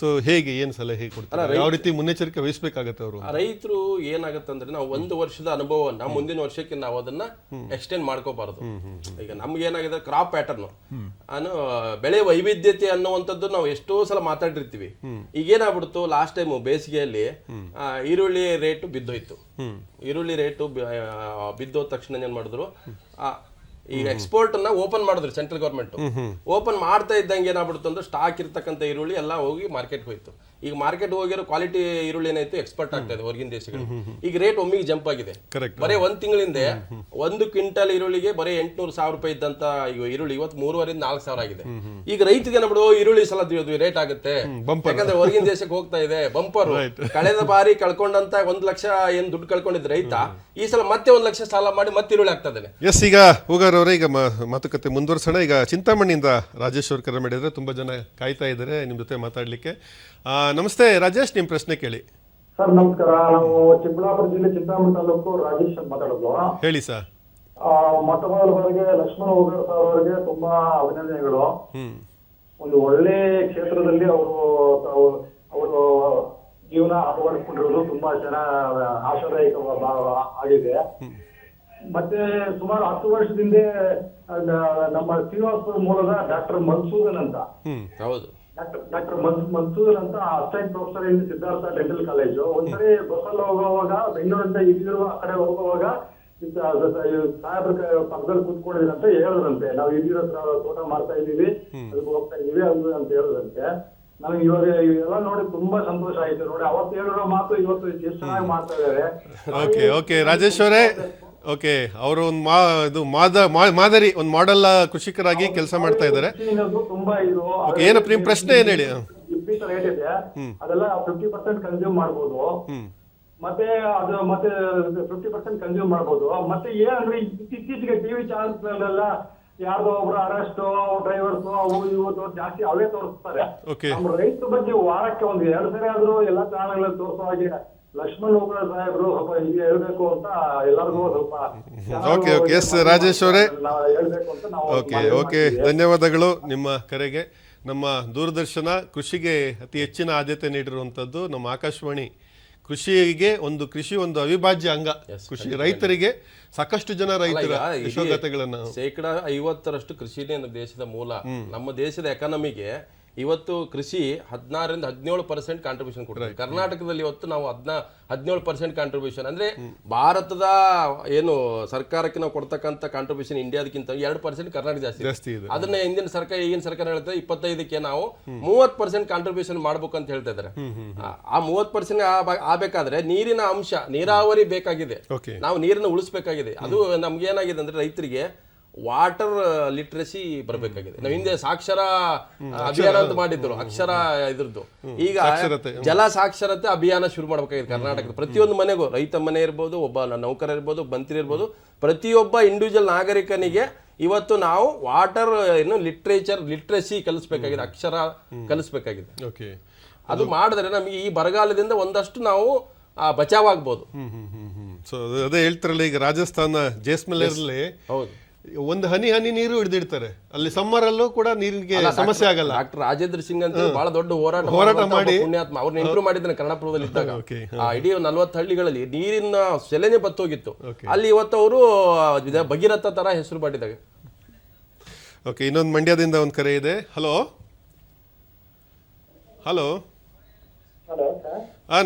ಸೊ ಹೇಗೆ ಏನ್ ಸಲಹೆ ಕೊಡ್ತಾರೆ, ಯಾವ ರೀತಿ ಮುನ್ನೆಚ್ಚರಿಕೆ ವಹಿಸಬೇಕಾಗತ್ತೆ ಅವರು? ರೈತರು ಏನಾಗತ್ತೆ ಅಂದ್ರೆ, ನಾವು 1 ವರ್ಷದ ಅನುಭವವನ್ನ ಮುಂದಿನ ವರ್ಷಕ್ಕೆ ನಾವು ಅದನ್ನ ಎಕ್ಸ್ಟೆಂಡ್ ಮಾಡ್ಕೋಬಾರದು. ಈಗ ನಮ್ಗೆ ಏನಾಗಿದೆ, ಕ್ರಾಪ್ ಪ್ಯಾಟರ್ನ್ ಬೆಳೆ ವೈವಿಧ್ಯತೆ ಅನ್ನುವಂಥದ್ದು ನಾವು ಎಷ್ಟೋ ಸಲ ಮಾತಾಡಿರ್ತೀವಿ. ಈಗ ಏನಾಗ್ಬಿಡ್ತು, ಲಾಸ್ಟ್ ಟೈಮ್ ಬೇಸಿಗೆಯಲ್ಲಿ ಈರುಳ್ಳಿ ರೇಟ್ ಬಿದ್ದೋಯ್ತು. ಈರುಳ್ಳಿ ರೇಟು ಬಿದ್ದೋದ ತಕ್ಷಣ ಏನ್ ಮಾಡಿದ್ರು, ಈಗ ಎಕ್ಸ್ಪೋರ್ಟ್ ಅನ್ನ ಓಪನ್ ಮಾಡಿದ್ರು ಸೆಂಟ್ರಲ್ ಗವರ್ಮೆಂಟ್. ಓಪನ್ ಮಾಡ್ತಾ ಇದ್ದಂಗೆ ಏನಾಗ್ಬಿಡ್ತು ಅಂದ್ರೆ, ಸ್ಟಾಕ್ ಇರ್ತಕ್ಕಂಥ ಈರುಳ್ಳಿ ಎಲ್ಲ ಹೋಗಿ ಮಾರ್ಕೆಟ್ ಹೋಯ್ತು. ಈಗ ಮಾರ್ಕೆಟ್ ಹೋಗಿರೋ ಕ್ವಾಲಿಟಿ ಈರುಳ್ಳಿ ಏನಾಯ್ತು, ಎಕ್ಸ್ಪೋರ್ಟ್ ಆಗ್ತಾ ಇದೆ ಹೊರಗಿನ ದೇಶಗಳಿಗೆ. ಈಗ ರೇಟ್ ಒಮ್ಮಿಗೆ ಜಂಪ್ ಆಗಿದೆ. ಬರೀ 1 ತಿಂಗಳಿಂದ 1 ಕ್ವಿಂಟಲ್ ಈರುಳ್ಳಿಗೆ ಬರೀ 800,000 ರೂಪಾಯಿ ಇದ್ದಂತ ಈಗ ಈರುಳ್ಳಿ ಇವತ್ತು 3,500 ಇಂದ 4,000 ಆಗಿದೆ. ಈಗ ರೈತರಿಗೆ ಏನಾಗ್ಬಿಡು, ಈರುಳ್ಳಿ ಸಲ ರೇಟ್ ಆಗುತ್ತೆ, ಯಾಕಂದ್ರೆ ಹೊರಗಿನ ದೇಶಕ್ಕೆ ಹೋಗ್ತಾ ಇದೆ. ಬಂಪರ್ ಕಳೆದ ಬಾರಿ ಕಳ್ಕೊಂಡಂತ 1 ಲಕ್ಷ ಏನ್ ದುಡ್ಡು ಕಳ್ಕೊಂಡಿದ್ ರೈತ ಈ ಸಲ ಮತ್ತೆ 1 ಲಕ್ಷ ಸಾಲ ಮಾಡಿ ಮತ್ತೆ ಈರುಳ್ಳಿ ಆಗ್ತಾ ಇದ್ದಾನೆ. ಎಸ್, ಈಗ ಹೂಗಾರ್ ಅವರೇ, ಈಗ ಮಾತುಕತೆ ಮುಂದುವರ್ಸೋಣ. ಈಗ ಚಿಂತಾಮಣಿಯಿಂದ ರಾಜೇಶ್ ಅವರು ಕರೆ ಮಾಡಿದ್ರೆ, ತುಂಬಾ ಜನ ಕಾಯ್ತಾ ಇದ್ದಾರೆ ನಿಮ್ ಜೊತೆ ಮಾತಾಡ್ಲಿಕ್ಕೆ. ನಮಸ್ತೆ ರಾಜೇಶ್, ನಿಮ್ ಪ್ರಶ್ನೆ ಕೇಳಿ. ಸರ್ ನಮಸ್ಕಾರ. ನಾವು ಚಿಕ್ಕಬಳ್ಳಾಪುರ ಜಿಲ್ಲೆ ಚಿಂತಾಮಣಿ ತಾಲೂಕು ರಾಜೇಶ್ ಅಂತ ಮಾತಾಡೋದು. ಹೇಳಿ ಸರ್. ಮೊಟ್ಟ ಮೊದಲ ಬಾರಿಗೆ ಲಕ್ಷ್ಮಣ ಹೂಗಾರ್ ಸರ್ ಅವರಿಗೆ ತುಂಬಾ ಅಭಿನಂದನೆಗಳು. ಒಂದು ಒಳ್ಳೆ ಕ್ಷೇತ್ರದಲ್ಲಿ ಅವರು ಜೀವನ ಅಳವಡಿಸಿಕೊಂಡಿರೋದು ತುಂಬಾ ಚೆನ್ನಾಗಿ ಆಶಾದಾಯಕ ಆಗಿದೆ. ಮತ್ತೆ ಸುಮಾರು 10 ವರ್ಷದಿಂದ ನಮ್ಮ ಶ್ರೀನಿವಾಸಪುರ ಮೂಲದ ಡಾಕ್ಟರ್ ಮನ್ಸೂದನ್ ಅಂತ, ಡಾಕ್ಟರ್ ಮನ್ಸೂದನ್ ಅಂತ assistant professor in Siddhartha dental college. ಒಂದ್ಸರಿ ಬಸ್ಸಲ್ಲಿ ಹೋಗುವಾಗ, ಬೆಂಗಳೂರಿಂದ ಇಲ್ಲಿರುವ ಆ ಕಡೆ ಹೋಗುವಾಗ ಸಾಹೇಬ್ರ ಪಕ್ಕದಲ್ಲಿ ಕೂತ್ಕೊಂಡಿದ್ರು ಅಂತ ಹೇಳಿದ್ರಂತೆ. ನಾವು ಇಲ್ಲಿರೋ ತೋಟ ಮಾಡ್ತಾ ಇದೀವಿ, ಅದಕ್ಕೆ ಹೋಗ್ತಾ ಇದೀವಿ ಅಂತ ಹೇಳಿದ್ರಂತೆ. ನನಗೆ ಇವಾಗ ಇವೆಲ್ಲ ನೋಡಿ ತುಂಬಾ ಸಂತೋಷ ಆಯ್ತು. ನೋಡಿ ಅವತ್ತು ಹೇಳಿರೋ ಮಾತು ಇವತ್ತು ಎಷ್ಟು ಚೆನ್ನಾಗಿ ಮಾಡ್ತಾ ಇದ್ದಾರೆ. ಓಕೆ ರಾಜೇಶ್ ಅವರೇ, ಓಕೆ, ಅವರು ಒಂದು ಮಾದರಿ, ಒಂದು ಮಾಡೆಲ್ ಕೃಷಿಕರಾಗಿ ಕೆಲಸ ಮಾಡ್ತಾ ಇದ್ದಾರೆ. ತುಂಬಾ ಇದು ಏನು ನಿಮ್ ಪ್ರಶ್ನೆ ಏನ್ ಹೇಳಿ? ರೇಟ್ ಇದೆ, ಅದೆಲ್ಲ 50% ಕನ್ಸ್ಯೂಮ್ ಮಾಡ್ಬೋದು. ಮತ್ತೆ ಅದು ಮತ್ತೆ 50% ಕನ್ಸ್ಯೂಮ್ ಮಾಡ್ಬೋದು. ಮತ್ತೆ ಏನಂದ್ರೆ ಇತ್ತೀಚೆಗೆ ಟಿವಿ ಚಾನೆಲ್ಗಳೆಲ್ಲ ಯಾರ್ದೋ ಒಬ್ರು ಅರೆಸ್ಟ್, ಡ್ರೈವರ್ಸ್, ಅವು ಇವು ಜಾಸ್ತಿ ಅವೇ ತೋರಿಸ್ತಾರೆ. ನಮ್ಮ ರೈತರ ಬಗ್ಗೆ ವಾರಕ್ಕೆ 1-2 ಸರಿ ಆದ್ರೂ ಎಲ್ಲಾ ಚಾನೆಲ್ಗಳಲ್ಲಿ ತೋರಿಸೋ ಹಾಗೆ ಲಕ್ಷ್ಮಣ್ ಹೂಗಾರ್ ಸಾಹೇಬ್ರು ಸ್ವಲ್ಪ ಹೀಗೆ ಹೇಳ್ಬೇಕು ಅಂತ ಎಲ್ಲರಿಗೂ ಸ್ವಲ್ಪ ರಾಜೇಶ್ ಅವರೇ, ಓಕೆ, ಧನ್ಯವಾದಗಳು ನಿಮ್ಮ ಕರೆಗೆ. ನಮ್ಮ ದೂರದರ್ಶನ ಕೃಷಿಗೆ ಅತಿ ಹೆಚ್ಚಿನ ಆದ್ಯತೆ ನೀಡಿರುವಂತದ್ದು. ನಮ್ಮ ಆಕಾಶವಾಣಿ ಕೃಷಿ ಒಂದು ಅವಿಭಾಜ್ಯ ಅಂಗ. ಕೃಷಿ ರೈತರಿಗೆ ಸಾಕಷ್ಟು ಜನ ರೈತರ ಯಶೋಗಾಥೆಗಳನ್ನ, 50% ಕೃಷಿನೇ ದೇಶದ ಮೂಲ. ನಮ್ಮ ದೇಶದ ಎಕಾನಮಿಗೆ ಇವತ್ತು ಕೃಷಿ 16-17% ಕಾಂಟ್ರಿಬ್ಯೂಷನ್ ಕೊಡ್ತಾರೆ. ಕರ್ನಾಟಕದಲ್ಲಿ ಇವತ್ತು ನಾವು 17% ಕಾಂಟ್ರಿಬ್ಯೂಷನ್ ಅಂದ್ರೆ ಭಾರತದ ಏನು ಸರ್ಕಾರಕ್ಕೆ ನಾವು ಕೊಡ್ತಕ್ಕಂಥ ಕಾಂಟ್ರಿಬ್ಯೂಷನ್ ಇಂಡಿಯಾದಕ್ಕಿಂತ 2% ಕರ್ನಾಟಕ ಜಾಸ್ತಿ ಇದೆ. ಅದನ್ನ ಹಿಂದಿನ ಸರ್ಕಾರ ಈಗಿನ ಸರ್ಕಾರ ಹೇಳ್ತಾರೆ 25ಕ್ಕೆ ನಾವು 30% ಕಾಂಟ್ರಿಬ್ಯೂಷನ್ ಮಾಡ್ಬೇಕು ಅಂತ ಹೇಳ್ತಾ ಇದ್ದಾರೆ. ಆ 30% ಆಗ್ಬೇಕಾದ್ರೆ ನೀರಿನ ಅಂಶ, ನೀರಾವರಿ ಬೇಕಾಗಿದೆ, ನಾವು ನೀರನ್ನು ಉಳಿಸ್ಬೇಕಾಗಿದೆ. ಅದು ನಮ್ಗೆ ಏನಾಗಿದೆ ಅಂದ್ರೆ ರೈತರಿಗೆ ವಾಟರ್ ಲಿಟ್ರಸಿ ಬರಬೇಕಾಗಿದೆ. ನಾವು ಹಿಂದೆ ಸಾಕ್ಷರ ಅಭಿಯಾನ ಅಂತ ಮಾಡಿದ್ರು, ಅಕ್ಷರ ಇದ್ರದ್ದು. ಈಗ ಜಲ ಸಾಕ್ಷರತೆ ಅಭಿಯಾನ ಶುರು ಮಾಡ್ಬೇಕಾಗಿದೆ ಕರ್ನಾಟಕದ ಪ್ರತಿಯೊಂದು ಮನೆಗೂ. ರೈತ ಮನೆ ಇರ್ಬೋದು, ಒಬ್ಬ ನೌಕರ ಇರ್ಬೋದು, ಮಂತ್ರಿ ಇರ್ಬೋದು, ಪ್ರತಿಯೊಬ್ಬ ಇಂಡಿವಿಜುವಲ್ ನಾಗರಿಕನಿಗೆ ಇವತ್ತು ನಾವು ವಾಟರ್ ಏನು ಲಿಟ್ರಸಿ ಕಲಿಸ್ಬೇಕಾಗಿದೆ, ಅಕ್ಷರ ಕಲಿಸ್ಬೇಕಾಗಿದೆ. ಅದು ಮಾಡಿದ್ರೆ ನಮಗೆ ಈ ಬರಗಾಲದಿಂದ ಒಂದಷ್ಟು ನಾವು ಬಚಾವಾಗ್ಬೋದು. ಸೊ ಅದೇ ಹೇಳ್ತಾರಲ್ಲ, ಈಗ ರಾಜಸ್ಥಾನ ಜೈಸ್ಮಲೇರ್ಲಿ ಹೌದು ಒಂದು ಹನಿ ನೀರು ಹಿಡಿದಿಡ್ತಾರೆ, ಅಲ್ಲಿ ಸಮ್ಮರ್ ಅಲ್ಲೂ ಕೂಡ ನೀರಿಗೆ ಸಮಸ್ಯೆ ಆಗಲ್ಲ. ಡಾಕ್ಟರ್ ರಾಜೇಂದ್ರ ಸಿಂಗ್ ಅಂತ ಬಹಳ ದೊಡ್ಡ ಹೋರಾಟ ಮಾಡಿ ಪುಣ್ಯಾತ್ಮ ಅವ್ರನ್ನ ಇಂಪ್ರೂವ್ ಮಾಡಿದ್ದಾನೆ ಕನ್ನಡಪುರದಲ್ಲಿ ಇದ್ದಾಗ. ಇಡೀ 40 ಹಳ್ಳಿಗಳಲ್ಲಿ ನೀರಿನ ಸೆಲೆನೆ ಬತ್ತೋಗಿತ್ತು. ಅಲ್ಲಿ ಇವತ್ತು ಅವರು ಭಗೀರಥ ತರ ಹೆಸರು ಮಾಡಿದಾಗ. ಓಕೆ, ಇನ್ನೊಂದು ಮಂಡ್ಯದಿಂದ ಒಂದು ಕರೆ ಇದೆ. ಹಲೋ ಹಲೋ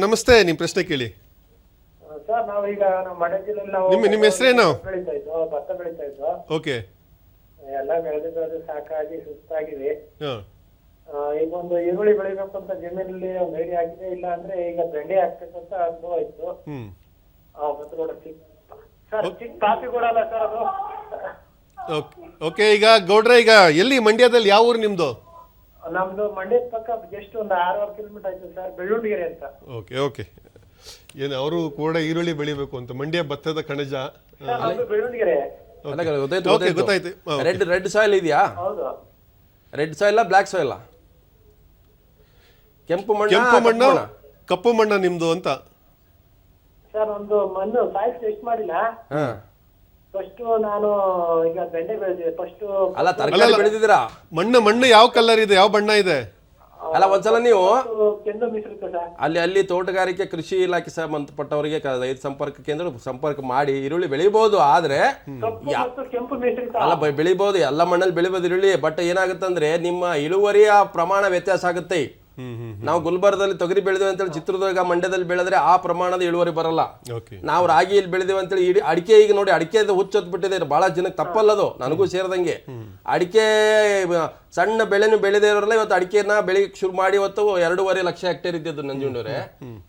ನಮಸ್ತೆ, ನಿಮ್ಮ ಪ್ರಶ್ನೆ ಕೇಳಿ ಸರ್. ನಾವೀಗ ನಮ್ಮ ಮಂಡ್ಯ ಜಿಲ್ಲೆಯಲ್ಲಿ ನಿಮ್ಮ ಹೆಸರೇನು? ಬೆಳೀತಾ ಇದ್ವು, ಭತ್ತ ಬೆಳೀತಾ ಇದ್ವು. ಓಕೆ, ಎಲ್ಲ ಬೆಳೆದು ಸಾಕಾಗಿ ಸುಸ್ತಾಗಿದೆ. ಈಗ ಒಂದು ಈರುಳ್ಳಿ ಬೆಳಿಬೇಕು ಅಂತ ಜಮೀನಲ್ಲಿ ಒಂದು ಐಡಿಯಾ ಆಗಿದೆ. ಇಲ್ಲ ಅಂದ್ರೆ ಈಗ ಬೆಂಡೆ ಹಾಕ್ಬೇಕು ಅಂತ ಅನುಭವ ಇತ್ತು. ಮತ್ತೆ ಕೂಡ ಚಿಕ್ಕ ಕಾಫಿ ಕೂಡ ಅಲ್ಲ ಸರ್ ಅದು. ಓಕೆ, ಈಗ ಗೌಡ್ರೆ, ಈಗ ಎಲ್ಲಿ ಮಂಡ್ಯದಲ್ಲಿ ಯಾವ ಊರು ನಿಮ್ದು? ನಮ್ದು ಮಂಡ್ಯದ ಪಕ್ಕ ಜಸ್ಟ್ ಒಂದು 6 ಕಿಲೋಮೀಟರ್ ಆಯ್ತು ಸರ್, ಬೆಳ್ಳುಂಡಿಗೆರೆ ಅಂತ. ಓಕೆ ಓಕೆ, ಏನು ಅವರು ಕೂಡ ಈರುಳ್ಳಿ ಬೆಳಿಬೇಕು ಅಂತ, ಮಂಡ್ಯ ಭತ್ತದ ಕಣಜ. ಬೆಳ್ಳುಂಡಿಗೆರೆ ಗೊತ್ತಾಯ್ತು. ರೆಡ್ ಸಾಯಿಲ್ ಇದೆಯಾ? ಹೌದು. Red soil block soil? ಕೆಂಪು ಮಣ್ಣು ಕಪ್ಪು ಮಣ್ಣ ನಿಮ್ದು ಅಂತ ಸರ್. ಒಂದು ಮಣ್ಣು ಸಾಯಿಲ್ ಟೆಸ್ಟ್ ಮಾಡಿಲ್ಲ. ಫಸ್ಟ್ ನಾನು ಈಗ ಬೆಂಡೆ ಬೆಳೆದಿದೆ. ಫಸ್ಟ್ ಅಲ್ಲ, ತರಕಾರಿ ಬೆಳೆದಿದ್ದೀರಾ? ಮಣ್ಣು ಯಾವ ಕಲರ್ ಇದೆ, ಯಾವ ಬಣ್ಣ ಇದೆ? ಅಲ್ಲ, ಒಂದ್ಸಲ ನೀವು ಕೆಂದು ಮಿಶ್ರಿತ ಸರ್ ಅಲ್ಲಿ ತೋಟಗಾರಿಕೆ ಕೃಷಿ ಇಲಾಖೆ ಸಂಬಂಧಪಟ್ಟವರಿಗೆ ರೈತ ಸಂಪರ್ಕ ಕೇಂದ್ರ ಸಂಪರ್ಕ ಮಾಡಿ ಈರುಳ್ಳಿ ಬೆಳಿಬಹುದು. ಆದ್ರೆ ಕೆಂಪು ಮಿಶ್ರಿತ ಅಲ್ಲ, ಬೆಳಿಬಹುದು, ಎಲ್ಲ ಮಣ್ಣಲ್ಲಿ ಬೆಳಿಬಹುದು ಈರುಳ್ಳಿ. ಬಟ್ ಏನಾಗುತ್ತಂದ್ರೆ ನಿಮ್ಮ ಇಳುವರಿಯ ಪ್ರಮಾಣ ವ್ಯತ್ಯಾಸ ಆಗುತ್ತೆ. ನಾವು ಗುಲ್ಬರ್ಗದಲ್ಲಿ ತೊಗರಿ ಬೆಳೆದಿವಿ ಅಂತೇಳಿ ಚಿತ್ರದುರ್ಗ ಮಂಡ್ಯದಲ್ಲಿ ಬೆಳೆದ್ರೆ ಆ ಪ್ರಮಾಣದ ಇಳುವರಿ ಬರಲ್ಲ. ನಾವು ರಾಗಿಯಲ್ಲಿ ಬೆಳೆದಿವಿ ಅಂತೇಳಿ ಅಡಿಕೆ, ಈಗ ನೋಡಿ ಅಡಿಕೆ ಹುಚ್ಚೊತ್ ಬಿಟ್ಟಿದೆ ಬಹಳ ಜನಕ್ಕೆ. ತಪ್ಪಲ್ಲದು, ನನಗೂ ಸೇರಿದಂಗೆ. ಅಡಿಕೆ ಸಣ್ಣ ಬೆಳೆನು ಬೆಳೆದೇ ಇರೋಲ್ಲ. ಇವತ್ತು ಅಡಿಕೆನ ಬೆಳಿಗ್ಗೆ ಶುರು ಮಾಡಿ ಇವತ್ತು 2.5 ಲಕ್ಷ ಹೆಕ್ಟೇರ್ ಇದ್ದಿದ್ದು ನಂಜುಂಡೂರೆ.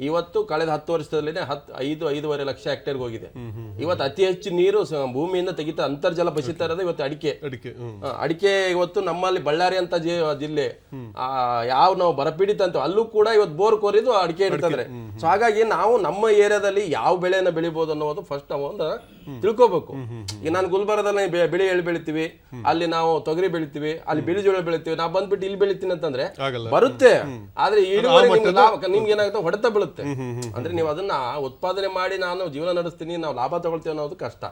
ಇವತ್ತು ಕಳೆದ 10 ವರ್ಷದಲ್ಲಿ 5.5 ಲಕ್ಷ ಹೆಕ್ಟೇರ್ಗೆ ಹೋಗಿದೆ. ಇವತ್ತು ಅತಿ ಹೆಚ್ಚು ನೀರು ಭೂಮಿಯಿಂದ ತೆಗಿತಾ ಅಂತರ್ಜಲ ಬಸಿತಾ ಇರೋದು ಇವತ್ತು ಅಡಿಕೆ. ಇವತ್ತು ನಮ್ಮಲ್ಲಿ ಬಳ್ಳಾರಿ ಅಂತ ಜಿಲ್ಲೆ ಯಾವ ನಾವು ಬರಪೀಡಿತ ಅಂತ, ಅಲ್ಲೂ ಕೂಡ ಇವತ್ತು ಬೋರ್ ಕೊರಿದು ಅಡಿಕೆ ಇಡ್ತಾರೆ. ಸೊ ಹಾಗಾಗಿ ನಾವು ನಮ್ಮ ಏರಿಯಾದಲ್ಲಿ ಯಾವ ಬೆಳೆಯನ್ನ ಬೆಳಿಬಹುದು ಅನ್ನೋದು ಫಸ್ಟ್ ನಾವು ಒಂದು ತಿಳ್ಕೋಬೇಕು. ಈಗ ನಾನು ಗುಲ್ಬರ್ಗದಲ್ಲಿ ಬೆಳೆ ಬೆಳಿತೀವಿ, ಅಲ್ಲಿ ನಾವು ತೊಗರಿ ಬೆಳಿತೀವಿ, ಅಲ್ಲಿ ಬಿಳಿ ಜೋಳ ಬೆಳಿತೀವಿ. ನಾವು ಬಂದ್ಬಿಟ್ಟು ಇಲ್ಲಿ ಬೆಳಿತೀನಿ ಅಂತಂದ್ರೆ ಬರುತ್ತೆ, ಆದ್ರೆ ಇಳುವರಿ ನಿಮ್ಗೆ ಏನಾಗುತ್ತೆ, ಹೊಡೆತ ಬೀಳುತ್ತೆ. ಅಂದ್ರೆ ನೀವು ಅದನ್ನ ಉತ್ಪಾದನೆ ಮಾಡಿ ನಾನು ಜೀವನ ನಡೆಸ್ತೀನಿ, ನಾವು ಲಾಭ ತಗೊಳ್ತೀವಿ ಅನ್ನೋದು ಕಷ್ಟ.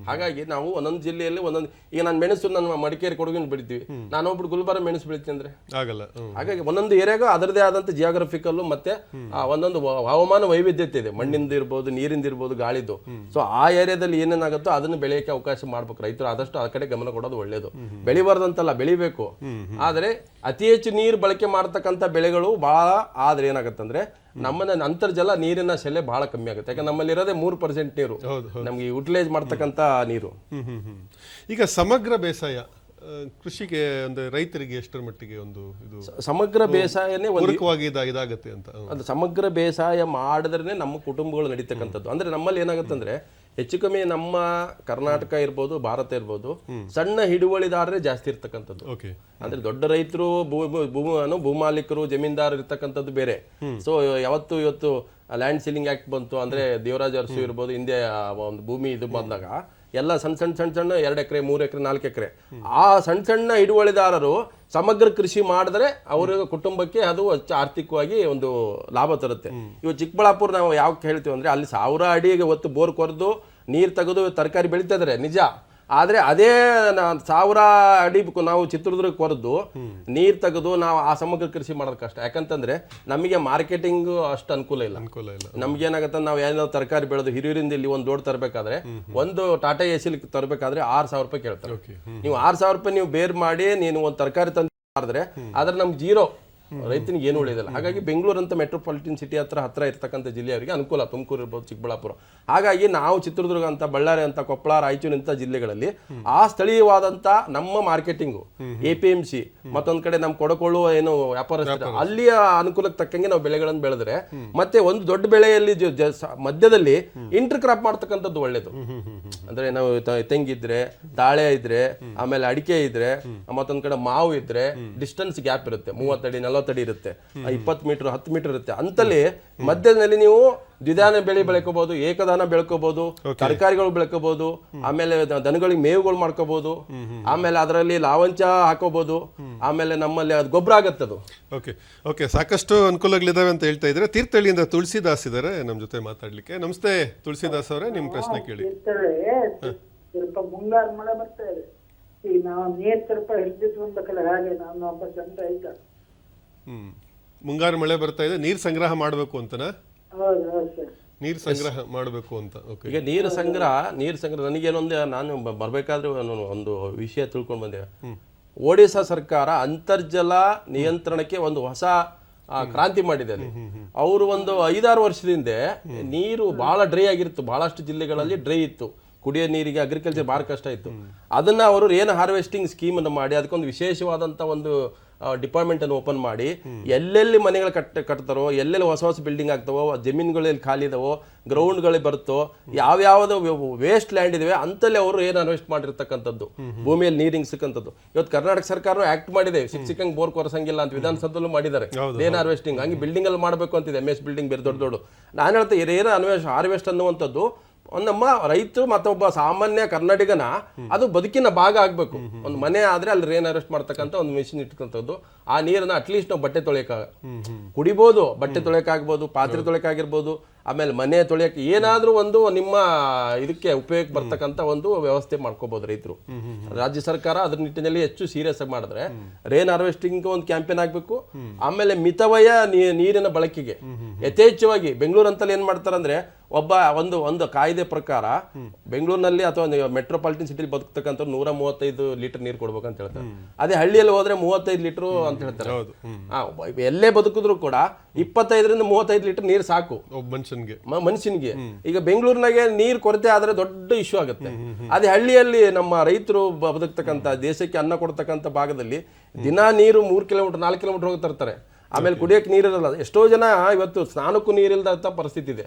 ಹಾಗಾಗಿ ನಾವು ಒಂದೊಂದು ಜಿಲ್ಲೆಯಲ್ಲಿ ಈಗ ನಾನು ಮೆಣಸು ನನ್ನ ಮಡಿಕೇರಿ ಕೊಡಗಿನ ಬೆಳಿತೀವಿ, ನಾನು ಒಬ್ರು ಗುಲ್ಬರ್ಗ ಮೆಣಸು ಬೆಳಿತೀನಿ ಅಂದ್ರೆ ಆಗಲ್ಲ. ಹಾಗಾಗಿ ಒಂದೊಂದು ಏರಿಯಾಗೂ ಅದರದೇ ಆದಂತ ಜಿಯೋಗ್ರಫಿಕಲ್ ಮತ್ತೆ ಒಂದೊಂದು ಹವಾಮಾನ ವೈವಿಧ್ಯತೆ ಇದೆ. ಮಣ್ಣಿಂದ ಇರ್ಬೋದು, ನೀರಿಂದ ಇರ್ಬೋದು, ಗಾಳಿದು. ಸೊ ಆ ಏರಿಯಾದಲ್ಲಿ ಏನೇನಾಗುತ್ತೋ ಅದನ್ನು ಬೆಳೆಯಕ್ಕೆ ಅವಕಾಶ ಮಾಡ್ಬೇಕು ರೈತರು. ಆದಷ್ಟು ಆ ಕಡೆ ಗಮನ ಕೊಡೋದು ಒಳ್ಳೇದು. ಬೆಳಿಬಾರ್ದಂತಲ್ಲ, ಬೆಳಿಬೇಕು. ಆದ್ರೆ ಅತಿ ಹೆಚ್ಚು ನೀರು ಬಳಕೆ ಮಾಡತಕ್ಕಂಥ ಬೆಳೆಗಳು ಬಹಳ ಆದ್ರೆ ಏನಾಗುತ್ತಂದ್ರೆ ನಮ್ಮನ್ನ ಅಂತರ್ಜಲ ನೀರಿನ ಸೆಲೆ ಬಹಳ ಕಮ್ಮಿ ಆಗುತ್ತೆ. ಯಾಕಂದ್ರೆ ನಮ್ಮಲ್ಲಿ ಇರೋದೇ 3% ನೀರು, ನಮ್ಗೆ ಯುಟಿಲೈಸ್ ಮಾಡ್ತಕ್ಕಂಥ ನೀರು. ಈಗ ಸಮಗ್ರ ಬೇಸಾಯ ಕೃಷಿಗೆ ಅಂದ್ರೆ ರೈತರಿಗೆ ಎಷ್ಟರ ಮಟ್ಟಿಗೆ ಒಂದು ಇದು ಸಮಗ್ರ ಬೇಸಾಯನೇ ಇದಾಗತ್ತೆ ಅಂತ? ಅದು ಸಮಗ್ರ ಬೇಸಾಯ ಮಾಡಿದ್ರೆ ನಮ್ಮ ಕುಟುಂಬಗಳು ನಡೀತಕ್ಕಂಥದ್ದು. ಅಂದ್ರೆ ನಮ್ಮಲ್ಲಿ ಏನಾಗುತ್ತಂದ್ರೆ ಹೆಚ್ಚು ಕಮ್ಮಿ ನಮ್ಮ ಕರ್ನಾಟಕ ಇರ್ಬೋದು, ಭಾರತ ಇರ್ಬೋದು, ಸಣ್ಣ ಹಿಡುವಳಿದಾರರೇ ಜಾಸ್ತಿ ಇರ್ತಕ್ಕಂಥದ್ದು. ಅಂದ್ರೆ ದೊಡ್ಡ ರೈತರು ಭೂಮಾಲೀಕರು ಜಮೀನ್ದಾರರು ಇರ್ತಕ್ಕಂಥದ್ದು ಬೇರೆ. ಸೊ ಇವತ್ತು ಲ್ಯಾಂಡ್ ಸೀಲಿಂಗ್ ಆಕ್ಟ್ ಬಂತು ಅಂದ್ರೆ ದೇವರಾಜ ಅರಸು ಇರ್ಬೋದು, ಹಿಂದೆ ಒಂದು ಭೂಮಿ ಇದು ಬಂದಾಗ ಎಲ್ಲ ಸಣ್ಣ 2 ಎಕರೆ 3 ಎಕರೆ 4 ಎಕರೆ ಆ ಸಣ್ಣ ಹಿಡುವಳಿದಾರರು ಸಮಗ್ರ ಕೃಷಿ ಮಾಡಿದ್ರೆ ಅವರ ಕುಟುಂಬಕ್ಕೆ ಅದು ಆರ್ಥಿಕವಾಗಿ ಒಂದು ಲಾಭ ತರುತ್ತೆ. ಇವು ಚಿಕ್ಕಬಳ್ಳಾಪುರ ನಾವು ಯಾವ ಹೇಳ್ತೀವಿ ಅಂದ್ರೆ ಅಲ್ಲಿ 1000 ಅಡಿಗೆ ಹೊತ್ತು ಬೋರ್ ಕೊರೆದು ನೀರು ತೆಗೆದು ತರಕಾರಿ ಬೆಳೀತಾ ಇದ್ದಾರೆ ನಿಜ. ಆದ್ರೆ ಅದೇ 1000 ಅಡಿ ನಾವು ಚಿತ್ರದುರ್ಗ ಕೊರೆದು ನೀರ್ ತೆಗೆದು ನಾವು ಆ ಸಮಗ್ರ ಕೃಷಿ ಮಾಡೋದು ಕಷ್ಟ. ಯಾಕಂತಂದ್ರೆ ನಮಗೆ ಮಾರ್ಕೆಟಿಂಗ್ ಅಷ್ಟು ಅನುಕೂಲ ಇಲ್ಲ. ನಮ್ಗೆ ಏನಾಗತ್ತ, ನಾವು ಏನಾದ್ರು ತರಕಾರಿ ಬೆಳೆದು ಹಿರಿಯೂರಿಂದ ಇಲ್ಲಿ ಒಂದು ಲೋಡ್ ತರಬೇಕಾದ್ರೆ, ಒಂದು ಟಾಟಾ ಎಸಿ ತರಬೇಕಾದ್ರೆ 6000 ರೂಪಾಯಿ ಕೇಳ್ತಾರೆ. ನೀವು 6000 ರೂಪಾಯಿ ನೀವು ಬೇರ್ ಮಾಡಿ ನೀನು ಒಂದು ತರಕಾರಿ ತಂದು ಮಾಡಿದ್ರೆ ಆದ್ರೆ ನಮ್ಗೆ ಜೀರೋ, ರೈತನಿಗೆ ಏನು ಉಳಿಯೋದಿಲ್ಲ. ಹಾಗಾಗಿ ಬೆಂಗಳೂರು ಅಂತ ಮೆಟ್ರೋಪಾಲಿಟನ್ ಸಿಟಿ ಹತ್ರ ಇರ್ತಕ್ಕಂಥ ಜಿಲ್ಲೆಯವರಿಗೆ ಅನುಕೂಲ, ತುಮಕೂರು ಇರ್ಬೋದು, ಚಿಕ್ಕಬಳ್ಳಾಪುರ. ಹಾಗಾಗಿ ನಾವು ಚಿತ್ರದುರ್ಗ ಅಂತ, ಬಳ್ಳಾರಿ ಅಂತ, ಕೊಪ್ಪಳ, ರಾಯಚೂರು ಇಂಥ ಜಿಲ್ಲೆಗಳಲ್ಲಿ ಆ ಸ್ಥಳೀಯವಾದಂತ ನಮ್ಮ ಮಾರ್ಕೆಟಿಂಗು, APMC ಮತ್ತೊಂದ್ ಕಡೆ ನಮ್ಮ ಕೊಡಕೊಳ್ಳುವ ಏನು ವ್ಯಾಪಾರಸ್ಥರು ಅಲ್ಲಿಯ ಅನುಕೂಲಕ್ಕೆ ತಕ್ಕಂಗೆ ನಾವು ಬೆಳೆಗಳನ್ನು ಬೆಳೆದ್ರೆ, ಮತ್ತೆ ಒಂದು ದೊಡ್ಡ ಬೆಳೆಯಲ್ಲಿ ಮಧ್ಯದಲ್ಲಿ ಇಂಟರ್ ಕ್ರಾಪ್ ಮಾಡ್ತಕ್ಕಂಥದ್ದು ಒಳ್ಳೇದು. ಅಂದ್ರೆ ನಾವು ತೆಂಗಿದ್ರೆ, ತಾಳೆ ಇದ್ರೆ, ಆಮೇಲೆ ಅಡಿಕೆ ಇದ್ರೆ, ಮತ್ತೊಂದ್ ಕಡೆ ಮಾವು ಇದ್ರೆ ಡಿಸ್ಟೆನ್ಸ್ ಗ್ಯಾಪ್ ಇರುತ್ತೆ, 30 ಅಡಿ 40 ಅಡಿ ಇರುತ್ತೆ, 20 ಮೀಟರ್ 10 ಮೀಟರ್ ಇರುತ್ತೆ. ಅಂತಲ್ಲಿ ಮಧ್ಯದಲ್ಲಿ ನೀವು ದ್ವಿಧಾನ ಬೆಳೆ ಬೆಳ್ಕೋಬಹುದು, ಏಕದಾನ ಬೆಳ್ಕೋಬಹುದು, ತರಕಾರಿಗಳು ಬೆಳ್ಕೋಬಹುದು, ಆಮೇಲೆ ದನಗಳಿಗೆ ಮೇವುಗಳು ಮಾಡ್ಕೋಬಹುದು, ಆಮೇಲೆ ಅದರಲ್ಲಿ ಲಾವಂಚ ಹಾಕೋಬಹುದು, ಆಮೇಲೆ ನಮ್ಮಲ್ಲಿ ಅದು ಗೊಬ್ಬರ ಆಗತ್ತೆ ಅದು. ಓಕೆ ಸಾಕಷ್ಟು ಅನುಕೂಲಗಳಿದಾವೆ ಅಂತ ಹೇಳ್ತಾ ಇದ್ರೆ. ತೀರ್ಥಹಳ್ಳಿಯಿಂದ ತುಳಸಿದಾಸ್ ಇದ್ದಾರೆ ನಮ್ಮ ಜೊತೆ ಮಾತಾಡ್ಲಿಕ್ಕೆ. ನಮಸ್ತೆ ತುಳಸಿದಾಸ್ ಅವರೇ, ನಿಮ್ ಪ್ರಶ್ನೆ ಕೇಳಿ. ಸ್ವಲ್ಪ ಮುಂಗಾರು ಮಳೆ ಬರ್ತಾ ಇದೆ, ಈಗ ನಾವು ನೀರ್ ಸ್ವಲ್ಪ ಹಿಡಿದಿಟ್ಕೊಂಡ್ಬೇಕಲ್ಲ, ಹಾಗೆ ನಾನು ಒಬ್ಬ ಚಂದ ಆಯ್ತ. ಮುಂಗಾರು ಮಳೆ ಬರ್ತಾ ಇದೆ, ನೀರ್ ಸಂಗ್ರಹ ಮಾಡ್ಬೇಕು ಅಂತನಾ? ಹೌದು ಹೌದು ಸರ್, ನೀರ್ ಸಂಗ್ರಹ ಮಾಡಬೇಕು ಅಂತ. ಈಗ ನೀರು ಸಂಗ್ರಹ ನನಗೇನೊಂದು, ನಾನು ಬರ್ಬೇಕಾದ್ರೆ ಒಂದು ವಿಷಯ ತಿಳ್ಕೊಂಡು ಬಂದೆ. ಒಡಿಶಾ ಸರ್ಕಾರ ಅಂತರ್ಜಲ ನಿಯಂತ್ರಣಕ್ಕೆ ಒಂದು ಹೊಸ ಕ್ರಾಂತಿ ಮಾಡಿದೆ. ಅವರು ಒಂದು 5-6 ವರ್ಷದಿಂದ ನೀರು ಬಹಳ ಡ್ರೈ ಆಗಿತ್ತು, ಬಹಳಷ್ಟು ಜಿಲ್ಲೆಗಳಲ್ಲಿ ಡ್ರೈ ಇತ್ತು, ಕುಡಿಯೋ ನೀರಿಗೆ ಅಗ್ರಿಕಲ್ಚರ್ ಭಾಳ ಕಷ್ಟ ಇತ್ತು. ಅದನ್ನ ಅವರು ರೇನ್ ಹಾರ್ವೆಸ್ಟಿಂಗ್ ಸ್ಕೀಮ್ ಅನ್ನು ಮಾಡಿ ಅದಕ್ಕೊಂದು ವಿಶೇಷವಾದಂತ ಒಂದು ಡಿಪಾರ್ಟ್ಮೆಂಟ್ ಅನ್ನು ಓಪನ್ ಮಾಡಿ, ಎಲ್ಲೆಲ್ಲಿ ಮನೆಗಳು ಕಟ್ತಾರೋ, ಎಲ್ಲೆಲ್ಲಿ ಹೊಸ ಹೊಸ ಬಿಲ್ಡಿಂಗ್ ಆಗ್ತಾವೋ, ಜಮೀನುಗಳಲ್ಲಿ ಖಾಲಿ ಇದಾವೋ, ಗ್ರೌಂಡ್ಗಳಿಗೆ ಬರುತ್ತೋ, ಯಾವ್ಯಾವ್ದು ವೇಸ್ಟ್ ಲ್ಯಾಂಡ್ ಇದಾವೆ ಅಂತಲ್ಲಿ ಅವರು ಏನು ಇನ್ವೆಸ್ಟ್ ಮಾಡಿರ್ತಕ್ಕಂಥದ್ದು, ಭೂಮಿಯಲ್ಲಿ ನೀರಿಂಗ್ ಸಿಕ್ಕಂಥದ್ದು. ಇವತ್ತು ಕರ್ನಾಟಕ ಸರ್ಕಾರ ಆಕ್ಟ್ ಮಾಡಿದೆ, ಸಿಕ್ಕಂಗೆ ಬೋರ್ ಕೊರಸಂಗಿಲ್ಲ ಅಂತ ವಿಧಾನಸಭೆಯಲ್ಲೂ ಮಾಡಿದ್ದಾರೆ. ರೇನ್ ಹಾರ್ವೆಸ್ಟಿಂಗ್ ಹಂಗೆ ಬಿಲ್ಡಿಂಗ್ ಅಲ್ಲಿ ಮಾಡಬೇಕು ಅಂತಿದೆ, MS ಬಿಲ್ಡಿಂಗ್ ಬೇರೆ ದೊಡ್ಡ. ನಾನು ಹೇಳ್ತಾ ರೇನ್ ಹಾರ್ವೆಸ್ಟ್ ಅನ್ನುವಂಥದ್ದು ನಮ್ಮ ರೈತರು ಮತ್ತೊಬ್ಬ ಸಾಮಾನ್ಯ ಕರ್ನಾಟಕನ ಅದು ಬದುಕಿನ ಭಾಗ ಆಗ್ಬೇಕು. ಒಂದು ಮನೆ ಆದ್ರೆ ಅಲ್ಲಿ ರೇನ್ ಹಾರ್ವೆಸ್ಟ್ ಮಾಡ್ತಕ್ಕಂಥ ಒಂದು ಮಿಷಿನ್ ಇಟ್ಕೊಂಥದ್ದು. ಆ ನೀರನ್ನ ಅಟ್ಲೀಸ್ಟ್ ನಾವು ಬಟ್ಟೆ ತೊಳೆಯಕ ಕುಡಿಬಹುದು, ಬಟ್ಟೆ ತೊಳೆಯಕ್ಕಾಗ್ಬೋದು, ಪಾತ್ರೆ ತೊಳೆಯಕ್ಕಾಗಿರ್ಬೋದು, ಆಮೇಲೆ ಮನೆ ತೊಳೆಯಕ್ಕೆ ಏನಾದ್ರೂ ಒಂದು ನಿಮ್ಮ ಇದಕ್ಕೆ ಉಪಯೋಗಕ್ಕೆ ಬರ್ತಕ್ಕಂಥ ಒಂದು ವ್ಯವಸ್ಥೆ ಮಾಡ್ಕೋಬಹುದು ರೈತರು. ರಾಜ್ಯ ಸರ್ಕಾರ ಅದ್ರ ನಿಟ್ಟಿನಲ್ಲಿ ಹೆಚ್ಚು ಸೀರಿಯಸ್ ಆಗಿ ಮಾಡಿದ್ರೆ ರೇನ್ ಹಾರ್ವೆಸ್ಟಿಂಗ್ ಒಂದು ಕ್ಯಾಂಪೇನ್ ಆಗ್ಬೇಕು. ಆಮೇಲೆ ಮಿತವ್ಯಯ ನೀರಿನ ಬಳಕೆಗೆ ಯಥೇಚ್ಛವಾಗಿ ಬೆಂಗಳೂರು ಅಂತಲ್ಲಿ ಏನ್ ಮಾಡ್ತಾರೆ ಅಂದ್ರೆ, ಒಂದು ಕಾಯ್ದೆ ಪ್ರಕಾರ ಬೆಂಗಳೂರಿನಲ್ಲಿ ಅಥವಾ ಮೆಟ್ರೋಪಾಲಿಟನ್ ಸಿಟಿಲಿ ಬದುಕ್ತಕ್ಕಂಥ 135 ಲೀಟರ್ ನೀರು ಕೊಡ್ಬೇಕಂತ ಹೇಳ್ತಾರೆ. ಅದೇ ಹಳ್ಳಿಯಲ್ಲಿ ಹೋದ್ರೆ 35 ಲೀಟರ್ ಅಂತ ಹೇಳ್ತಾರೆ. ಎಲ್ಲೇ ಬದುಕಿದ್ರು ಕೂಡ 25ರಿಂದ 35 ಲೀಟರ್ ನೀರು ಸಾಕು ಮನುಷ್ಯನಿಗೆ. ಈಗ ಬೆಂಗಳೂರಿನಾಗೆ ನೀರ್ ಕೊರತೆ ಆದ್ರೆ ದೊಡ್ಡ ಇಶ್ಯೂ ಆಗುತ್ತೆ. ಅದೇ ಹಳ್ಳಿಯಲ್ಲಿ ನಮ್ಮ ರೈತರು ಬದುಕ್ತಕ್ಕಂಥ, ದೇಶಕ್ಕೆ ಅನ್ನ ಕೊಡ್ತಕ್ಕಂಥ ಭಾಗದಲ್ಲಿ ದಿನಾ ನೀರು 3 ಕಿಲೋಮೀಟರ್ 4 ಕಿಲೋಮೀಟರ್ ಹೋಗಿ ತರ್ತಾರೆ. ಆಮೇಲೆ ಕುಡಿಯಕ್ಕೆ ನೀರಿರಲ್ಲ. ಎಷ್ಟೋ ಜನ ಇವತ್ತು ಸ್ನಾನಕ್ಕೂ ನೀರಿಲ್ಲದ ಪರಿಸ್ಥಿತಿ ಇದೆ.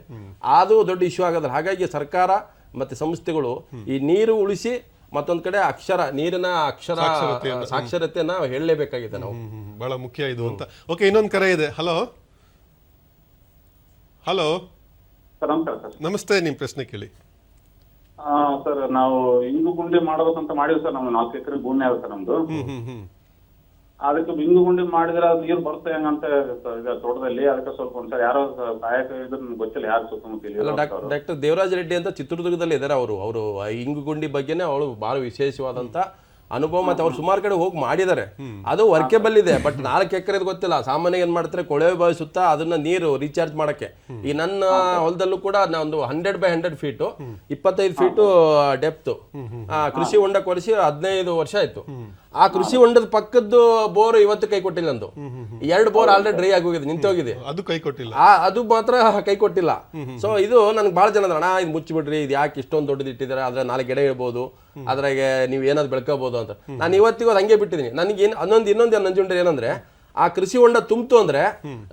ಅದು ದೊಡ್ಡ ಇಶ್ಯೂ ಆಗೋದಿಲ್ಲ. ಹಾಗಾಗಿ ಸರ್ಕಾರ ಮತ್ತೆ ಸಂಸ್ಥೆಗಳು ಈ ನೀರು ಉಳಿಸಿ ಮತ್ತೊಂದ್ ಕಡೆ ನೀರಿನ ಸಾಕ್ಷರತೆಯನ್ನ ಹೇಳಲೇಬೇಕಾಗಿದೆ. ನಾವು ಬಹಳ ಮುಖ್ಯ ಇದು ಅಂತ. ಓಕೆ, ಇನ್ನೊಂದು ಕರೆ ಇದೆ. ಹಲೋ ಹಲೋ ನಮಸ್ಕಾರ ಸರ್. ನಮಸ್ತೆ, ನಿಮ್ ಪ್ರಶ್ನೆ ಕೇಳಿ. ಸರ್, ನಾವು ಇಂಗು ಗುಂಡಿ ಮಾಡ್ಬೇಕಂತ ಮಾಡಿವಿ ಸರ್. ನಮ್ದು 4 ಎಕರೆ ಭೂಮಿ ಆಗುತ್ತೆ ನಮ್ದು. ಅದಕ್ಕೆ ಇಂಗು ಗುಂಡಿ ಮಾಡಿದ್ರೆ ಅದು ನೀರು ಬರುತ್ತೆ ಹೆಂಗಂತ ತೋಟದಲ್ಲಿ. ಅದಕ್ಕೆ ಸ್ವಲ್ಪ ಒಂದ್ಸಲ ಯಾರೋ ಸಹಾಯಕ ಇದ್ರೆ ಗೊತ್ತಿಲ್ಲ, ಯಾರು ಸುತ್ತಮುತ್ತ. ಡಾಕ್ಟರ್ ದೇವರಾಜ್ ರೆಡ್ಡಿ ಅಂತ ಚಿತ್ರದುರ್ಗದಲ್ಲಿ ಇದ್ದಾರೆ. ಅವರು ಇಂಗು ಗುಂಡಿ ಬಗ್ಗೆನೇ ಅವಳು ಬಹಳ ವಿಶೇಷವಾದಂತ ಅನುಭವ, ಮತ್ತೆ ಅವ್ರು ಸುಮಾರು ಕಡೆ ಹೋಗಿ ಮಾಡಿದ್ದಾರೆ. ಅದು ವರ್ಕೆಬಲ್ ಇದೆ. ಬಟ್ 4 ಎಕರೆ ಗೊತ್ತಿಲ್ಲ. ಸಾಮಾನ್ಯ ಏನ್ ಮಾಡ್ತಾರೆ, ಕೊಳವೆ ಬಾವಿ ಸುತ್ತ ಅದನ್ನ ನೀರು ರೀಚಾರ್ಜ್ ಮಾಡಕ್ಕೆ. ಈ ನನ್ನ ಹೊಲದಲ್ಲೂ ಕೂಡ ಒಂದು 100 by 100 ಫೀಟು 25 ಫೀಟು ಡೆಪ್ತ್ ಕೃಷಿ ಹೊಂಡ ಕೊರೆಸಿ 15 ವರ್ಷ ಆಯ್ತು. ಆ ಕೃಷಿ ಹೊಂಡದ ಪಕ್ಕದ್ದು ಬೋರ್ ಇವತ್ತು ಕೈ ಕೊಟ್ಟಿಲ್ಲ. ಅಂದು 2 ಬೋರ್ ಆಲ್ರೆಡಿ ಡ್ರೈ ಆಗಿ ಹೋಗಿದೆ, ನಿಂತೋಗಿದೆ. ಅದು ಕೈ ಕೊಟ್ಟಿಲ್ಲ, ಅದು ಮಾತ್ರ ಕೈ ಕೊಟ್ಟಿಲ್ಲ. ಸೊ ಇದು ನನ್ಗೆ ಬಹಳ ಜನ ಅಣ್ಣ ಇದು ಮುಚ್ಚಿಬಿಡ್ರಿ, ಇದು ಯಾಕೆ ಇಷ್ಟೊಂದು ದೊಡ್ಡದು ಇಟ್ಟಿದ್ದಾರೆ, ಅದ್ರ 4 ಗಿಡ ಇರ್ಬೋದು, ಅದ್ರಾಗೆ ನೀವು ಏನಾದ್ರು ಬೆಳ್ಕೋಬಹುದು ಅಂತ. ನಾನು ಇವತ್ತಿಗೂ ಅದು ಹಂಗೆ ಬಿಟ್ಟಿದ್ದೀನಿ. ನನಗೆ ಇನ್ನೊಂದು ನಂಜುಂಡ್ರೆ ಏನಂದ್ರೆ, ಆ ಕೃಷಿ ಹೊಂಡ ತುಂಬಿತು ಅಂದ್ರೆ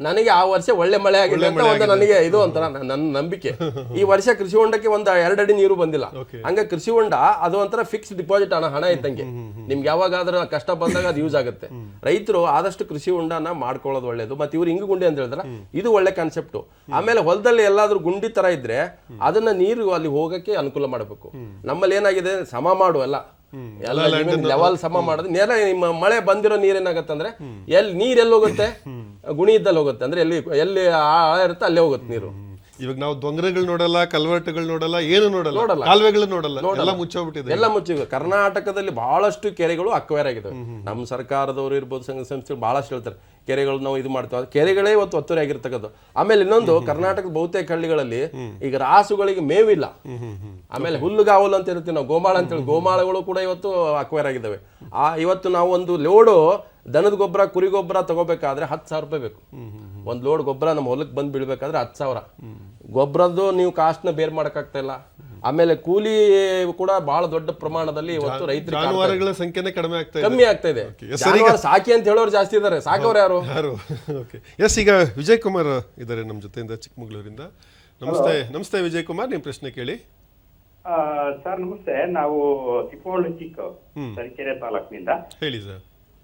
ನನಗೆ ಆ ವರ್ಷ ಒಳ್ಳೆ ಮಳೆ ಆಗಿದೆ ಅಂತ ಒಂದು ನನಗೆ ಇದು ಅಂತ ನನ್ನ ನಂಬಿಕೆ. ಈ ವರ್ಷ ಕೃಷಿ ಹೊಂಡಕ್ಕೆ ಒಂದು 2 ಅಡಿ ನೀರು ಬಂದಿಲ್ಲ. ಹಂಗ ಕೃಷಿ ಹೊಂಡ ಅದು ಒಂಥರ ಫಿಕ್ಸ್ ಡಿಪಾಸಿಟ್ ಹಣ ಇದ್ದಂಗೆ. ನಿಮ್ಗೆ ಯಾವಾಗಾದ್ರೂ ಕಷ್ಟ ಬಂದಾಗ ಅದು ಯೂಸ್ ಆಗುತ್ತೆ. ರೈತರು ಆದಷ್ಟು ಕೃಷಿ ಹೊಂಡನ ಮಾಡ್ಕೊಳ್ಳೋದು ಒಳ್ಳೇದು. ಮತ್ತೆ ಇವ್ರು ಇಂಗು ಗುಂಡಿ ಅಂತ ಹೇಳಿದ್ರೆ ಇದು ಒಳ್ಳೆ ಕಾನ್ಸೆಪ್ಟ್. ಆಮೇಲೆ ಹೊಲದಲ್ಲಿ ಎಲ್ಲಾದ್ರೂ ಗುಂಡಿ ತರ ಇದ್ರೆ ಅದನ್ನ ನೀರು ಅಲ್ಲಿ ಹೋಗಕ್ಕೆ ಅನುಕೂಲ ಮಾಡಬೇಕು. ನಮ್ಮಲ್ಲಿ ಏನಾಗಿದೆ, ಸಮ ಮಾಡು ಎಲ್ಲ ಲೆವೆಲ್ ಸಮ ಮಾಡೋದು. ನೇರ ನಿಮ್ಮ ಮಳೆ ಬಂದಿರೋ ನೀರೇನಾಗತ್ತೆ ಅಂದ್ರೆ ನೀರ್ ಎಲ್ಲಿ ಹೋಗುತ್ತೆ, ಗುಣಿ ಇದ್ದಲ್ಲಿ ಹೋಗುತ್ತೆ. ಅಂದ್ರೆ ಎಲ್ಲಿ ಆಳ ಇರುತ್ತೆ ಅಲ್ಲೇ ಹೋಗುತ್ತೆ ನೀರು. ಇವಾಗ ನಾವು ದೊಂಗರಗಳು ನೋಡಲ್ಲ, ಕಲ್ವರ್ಟ್ಗಳು ನೋಡಲ್ಲ, ಏನು ನೋಡಲ್ಲ, ನೋಡಲ್ಲ. ಕಾಲುವೆಗಳು ನೋಡಲ್ಲ, ಎಲ್ಲ ಮುಚ್ಚೋಗ್ಬಿಟ್ಟಿದೆ. ಎಲ್ಲ ಮುಚ್ಚಿವೆ. ಕರ್ನಾಟಕದಲ್ಲಿ ಬಹಳಷ್ಟು ಕೆರೆಗಳು ಅಕ್ವೈರ್ ಆಗಿದ್ದಾವೆ. ನಮ್ಮ ಸರ್ಕಾರದವರು ಇರ್ಬೋದು, ಸಂಘ ಸಂಸ್ಥೆಗಳು ಬಹಳಷ್ಟು ಹೇಳ್ತಾರೆ ಕೆರೆಗಳು ನಾವು ಇದು ಮಾಡ್ತೇವೆ, ಕೆರೆಗಳೇ ಇವತ್ತು ಒತ್ತುವರಿ ಆಗಿರ್ತಕ್ಕದ್ದು. ಆಮೇಲೆ ಇನ್ನೊಂದು, ಕರ್ನಾಟಕದ ಬಹುತೇಕ ಹಳ್ಳಿಗಳಲ್ಲಿ ಈಗ ರಾಸುಗಳಿಗೆ ಮೇವಿಲ್ಲ. ಆಮೇಲೆ ಹುಲ್ಲುಗಾವಲು ಅಂತ ಇರ್ತೀವಿ ನಾವು, ಗೋಮಾಳ ಅಂತೇಳಿ, ಗೋಮಾಳಗಳು ಕೂಡ ಇವತ್ತು ಅಕ್ವೈರ್ ಆಗಿದ್ದಾವೆ. ಇವತ್ತು ನಾವು ಒಂದು ಲೋಡು ದನದ ಗೊಬ್ಬರ, ಕುರಿ ಗೊಬ್ಬರ ತಗೋಬೇಕಾದ್ರೆ 10,000 ರೂಪಾಯಿ ಬೇಕು. ಒಂದು ಲೋಡ್ ಗೊಬ್ಬರ ನಮ್ಮ ಹೊಲಕ್ಕೆ ಬಂದು ಬೀಳ್ಬೇಕಾದ್ರೆ 10,000. ಗೊಬ್ಬರದ್ದು ನೀವು ಕಾಸ್ಟ್ನ ಬೇರ್ ಮಾಡಕ್ಕಾಗ್ತಾ ಇಲ್ಲ. ಆಮೇಲೆ ಕೂಲಿ ಕೂಡ ಬಹಳ ದೊಡ್ಡ ಪ್ರಮಾಣದಲ್ಲಿ ಇವತ್ತು ರೈತರಿಗೆ ಜಾನುವಾರುಗಳ ಸಂಖ್ಯೆನೇ ಕಮ್ಮಿ ಆಗ್ತಾ ಇದೆ. ಸಾಕಿ ಅಂತ ಹೇಳೋರು ಜಾಸ್ತಿ ಇದ್ದಾರೆ, ಸಾಕೋರು ಯಾರು? Okay, yes. ಈಗ ವಿಜಯ್ ಕುಮಾರ್ ಇದ್ದಾರೆ ನಮ್ಮ ಜೊತೆಯಿಂದ, ಚಿಕ್ಕಮಗಳೂರಿಂದ. ನಮಸ್ತೆ ವಿಜಯ್ ಕುಮಾರ್, ನಿಮ್ಮ ಪ್ರಶ್ನೆ ಕೇಳಿ. ಸರ್ ನಮಸ್ತೆ. ನಾವು ತಿಪ್ಪೋಳ್ಳಿ ಚಿಕ್ಕ ತರೀಕೆರೆ ತಾಲೂಕಿನಿಂದ. ಹೇಳಿ ಸರ್.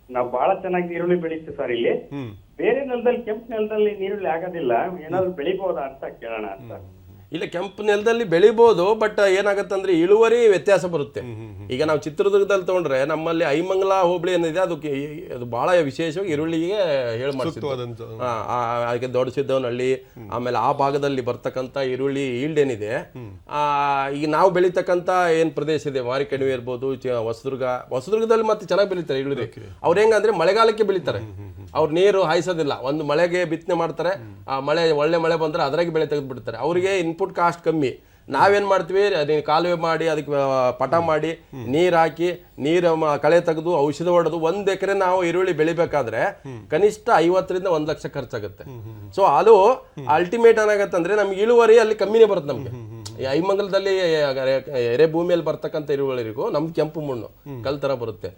ನಾವು ಬಹಳ ಚೆನ್ನಾಗಿ ಈರುಳ್ಳಿ ಬೆಳೀತೀವಿ ಸರ್ ಇಲ್ಲಿ. ಬೇರೆ ನೆಲದಲ್ಲಿ, ಕೆಂಪು ನೆಲದಲ್ಲಿ ಈರುಳ್ಳಿ ಆಗೋದಿಲ್ಲ, ಏನಾದ್ರು ಬೆಳಿಬಹುದಾ ಅಂತ ಕೇಳೋಣ ಅಂತ. ಇಲ್ಲ, ಕೆಂಪು ನೆಲದಲ್ಲಿ ಬೆಳಿಬಹುದು, ಬಟ್ ಏನಾಗತ್ತಂದ್ರೆ ಇಳುವರಿ ವ್ಯತ್ಯಾಸ ಬರುತ್ತೆ. ಈಗ ನಾವು ಚಿತ್ರದುರ್ಗದಲ್ಲಿ ತಗೊಂಡ್ರೆ ನಮ್ಮಲ್ಲಿ ಐಮಂಗಲ ಹೋಬಳಿ ಏನಿದೆ, ಅದು ಬಹಳ ವಿಶೇಷವಾಗಿ ಈರುಳ್ಳಿಗೆ ಹೇಳಿ ಮಾಡಿಸಿದ್ದು. ಅದಕ್ಕೆ ದೊಡ್ಡ ಸಿದ್ದವನಹಳ್ಳಿ, ಆಮೇಲೆ ಆ ಭಾಗದಲ್ಲಿ ಬರ್ತಕ್ಕಂಥ ಈರುಳ್ಳಿ ಈಲ್ಡ್ ಏನಿದೆ, ಈಗ ನಾವು ಬೆಳೀತಕ್ಕಂಥ ಏನ್ ಪ್ರದೇಶ ಇದೆ, ಮಾರಿಕಣಿವೆ ಇರ್ಬೋದು, ಹೊಸದುರ್ಗದಲ್ಲಿ ಮತ್ತೆ ಚೆನ್ನಾಗಿ ಬೆಳೀತಾರೆ ಈರುಳ್ಳಿ. ಅವ್ರು ಹೆಂಗಂದ್ರೆ ಮಳೆಗಾಲಕ್ಕೆ ಬೆಳೀತಾರೆ, ಅವ್ರು ನೀರು ಹಾಯಿಸೋದಿಲ್ಲ. ಒಂದು ಮಳೆಗೆ ಬಿತ್ತನೆ ಮಾಡ್ತಾರೆ, ಆ ಒಳ್ಳೆ ಮಳೆ ಬಂದ್ರೆ ಅದ್ರಾಗೆ ಬೆಳೆ ತೆಗೆದು ಬಿಡ್ತಾರೆ. ಅವರಿಗೆ ಇನ್ಪುಟ್ ಕಾಸ್ಟ್ ಕಮ್ಮಿ. ನಾವೇನ್ ಮಾಡ್ತೀವಿ, ಅದನ್ನ ಕಾಲುವೆ ಮಾಡಿ, ಅದಕ್ಕೆ ಪಟ ಮಾಡಿ, ನೀರ್ ಹಾಕಿ, ನೀರು ಕಳೆ ತೆಗೆದು, ಔಷಧ ಹೊಡೆದು, 1 ಎಕರೆ ನಾವು ಈರುಳ್ಳಿ ಬೆಳಿಬೇಕಾದ್ರೆ ಕನಿಷ್ಠ 50ರಿಂದ 1 ಲಕ್ಷ ಖರ್ಚಾಗುತ್ತೆ. ಸೊ ಅದು ಅಲ್ಟಿಮೇಟ್ ಏನಾಗತ್ತಂದ್ರೆ ನಮ್ಗೆ ಇಳುವರಿ ಅಲ್ಲಿ ಕಮ್ಮಿನೇ ಬರುತ್ತೆ. ನಮ್ಗೆ ಐಮಂಗಲದಲ್ಲಿ ಎರೆ ಭೂಮಿಯಲ್ಲಿ ಬರ್ತಕ್ಕಂಥ ಈರುಳ್ಳಿಗೂ ನಮ್ಗೆ ಕೆಂಪು ಮಣ್ಣು ಕಲ್ ತರ ಬರುತ್ತೆ,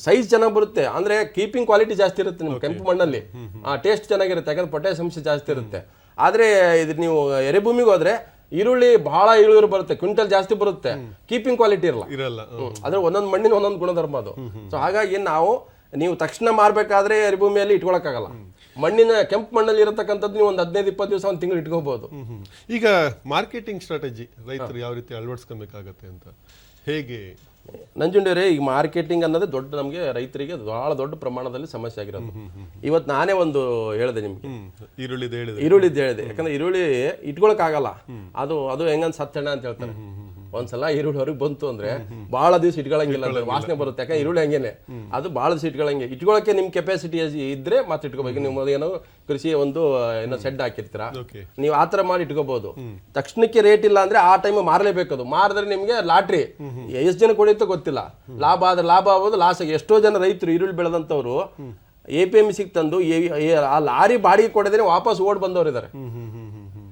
ಸೈಜ್ ಚೆನ್ನಾಗಿ ಬರುತ್ತೆ. ಅಂದ್ರೆ ಕೀಪಿಂಗ್ ಕ್ವಾಲಿಟಿ ಜಾಸ್ತಿ ಇರುತ್ತೆ ನಿಮ್ಗೆ ಕೆಂಪು ಮಣ್ಣಲ್ಲಿ, ಟೇಸ್ಟ್ ಚೆನ್ನಾಗಿರುತ್ತೆ, ಯಾಕಂದ್ರೆ ಪೊಟ್ಯಾಷ್ ಅಂಶ ಜಾಸ್ತಿ ಇರುತ್ತೆ. ಆದ್ರೆ ಇದು ನೀವು ಎರೆ ಭೂಮಿಗೆ ಹೋದ್ರೆ ಈರುಳ್ಳಿ ಬಹಳ ಇಳುವರಿ ಬರುತ್ತೆ, ಕ್ವಿಂಟಲ್ ಜಾಸ್ತಿ ಬರುತ್ತೆ, ಕೀಪಿಂಗ್ ಕ್ವಾಲಿಟಿ ಇರಲ್ಲ. ಅದ್ರ ಒಂದೊಂದು ಮಣ್ಣಿನ ಒಂದೊಂದು ಗುಣಧರ್ಮ ಅದು. ಸೊ ಹಾಗಾಗಿ ನೀವು ತಕ್ಷಣ ಮಾರ್ಬೇಕಾದ್ರೆ ಎರಿಭೂಮಿಯಲ್ಲಿ ಇಟ್ಕೊಳಕ್ಕಾಗಲ್ಲ. ಮಣ್ಣಿನ ಕೆಂಪು ಮಣ್ಣಲ್ಲಿ ಇರತಕ್ಕಂಥದ್ದು ನೀವು ಒಂದು 15-20 ದಿವಸ, 1 ತಿಂಗಳು ಇಟ್ಕೋಬಹುದು. ಈಗ ಮಾರ್ಕೆಟಿಂಗ್ ಸ್ಟ್ರಾಟಜಿ ರೈತರು ಯಾವ ರೀತಿ ಅಳವಡಿಸ್ಕೊಬೇಕಾಗತ್ತೆ ಅಂತ ಹೇಗೆ? ನಂಜುಂಡೇರೆ, ಈಗ ಮಾರ್ಕೆಟಿಂಗ್ ಅನ್ನೋದು ನಮಗೆ ರೈತರಿಗೆ ಬಹಳ ದೊಡ್ಡ ಪ್ರಮಾಣದಲ್ಲಿ ಸಮಸ್ಯೆ ಆಗಿರೋದು. ಇವತ್ತು ನಾನೇ ಒಂದು ಹೇಳಿದೆ ನಿಮ್ಗೆ, ಈರುಳ್ಳಿದ್ದು ಹೇಳಿದೆ. ಯಾಕಂದ್ರೆ ಈರುಳ್ಳಿ ಇಟ್ಕೊಳಕ್ಕಾಗಲ್ಲ, ಅದು ಹೆಂಗಂದ್ ಸತ್ತಣ್ಣ ಅಂತ ಹೇಳ್ತಾರೆ. ಒಂದ್ಸಲ ಈರುಳ್ಳಿ ಹೊರಗೆ ಬಂತು ಅಂದ್ರೆ ಬಹಳ ದಿವಸ ಇಟ್ಕೊಳಂಗಿಲ್ಲ, ವಾಸನೆ ಬರುತ್ತೆ. ಯಾಕಂದ್ರೆ ಈರುಳ್ಳಿ ಹಂಗೇನೆ, ಅದು ಬಹಳ ದಿವಸ ಇಟ್ಕೊಳಂಗೆ. ಇಟ್ಕೊಳಕ್ಕೆ ನಿಮ್ ಕೆಪಾಸಿಟಿ ಇದ್ರೆ ಮತ್ತೆ ಇಟ್ಕೋಬೇಕು. ನೀವು ಏನೋ ಕೃಷಿ ಒಂದು ಏನೋ ಶೆಡ್ ಹಾಕಿರ್ತೀರಾ, ನೀವು ಆತರ ಮಾಡಿ ಇಟ್ಕೋಬಹುದು. ತಕ್ಷಣಕ್ಕೆ ರೇಟ್ ಇಲ್ಲ ಅಂದ್ರೆ ಆ ಟೈಮ್ ಮಾರಲೇಬೇಕು. ಅದು ಮಾರಿದ್ರೆ ನಿಮ್ಗೆ ಲಾಟ್ರಿ, ಎಷ್ಟು ಜನ ಕೊಡುತ್ತೋ ಗೊತ್ತಿಲ್ಲ. ಲಾಭ ಆದ್ರೆ ಲಾಭ ಆಗೋದು, ಲಾಸ್ ಆಗಿ ಎಷ್ಟೋ ಜನ ರೈತರು ಈರುಳ್ಳಿ ಬೆಳೆದಂತವ್ರು APMCಗೆ ತಂದು ಆ ಲಾರಿ ಬಾಡಿಗೆ ಕೊಡದೇನೆ ವಾಪಸ್ ಓಡ್ ಬಂದವರು ಇದ್ದಾರೆ.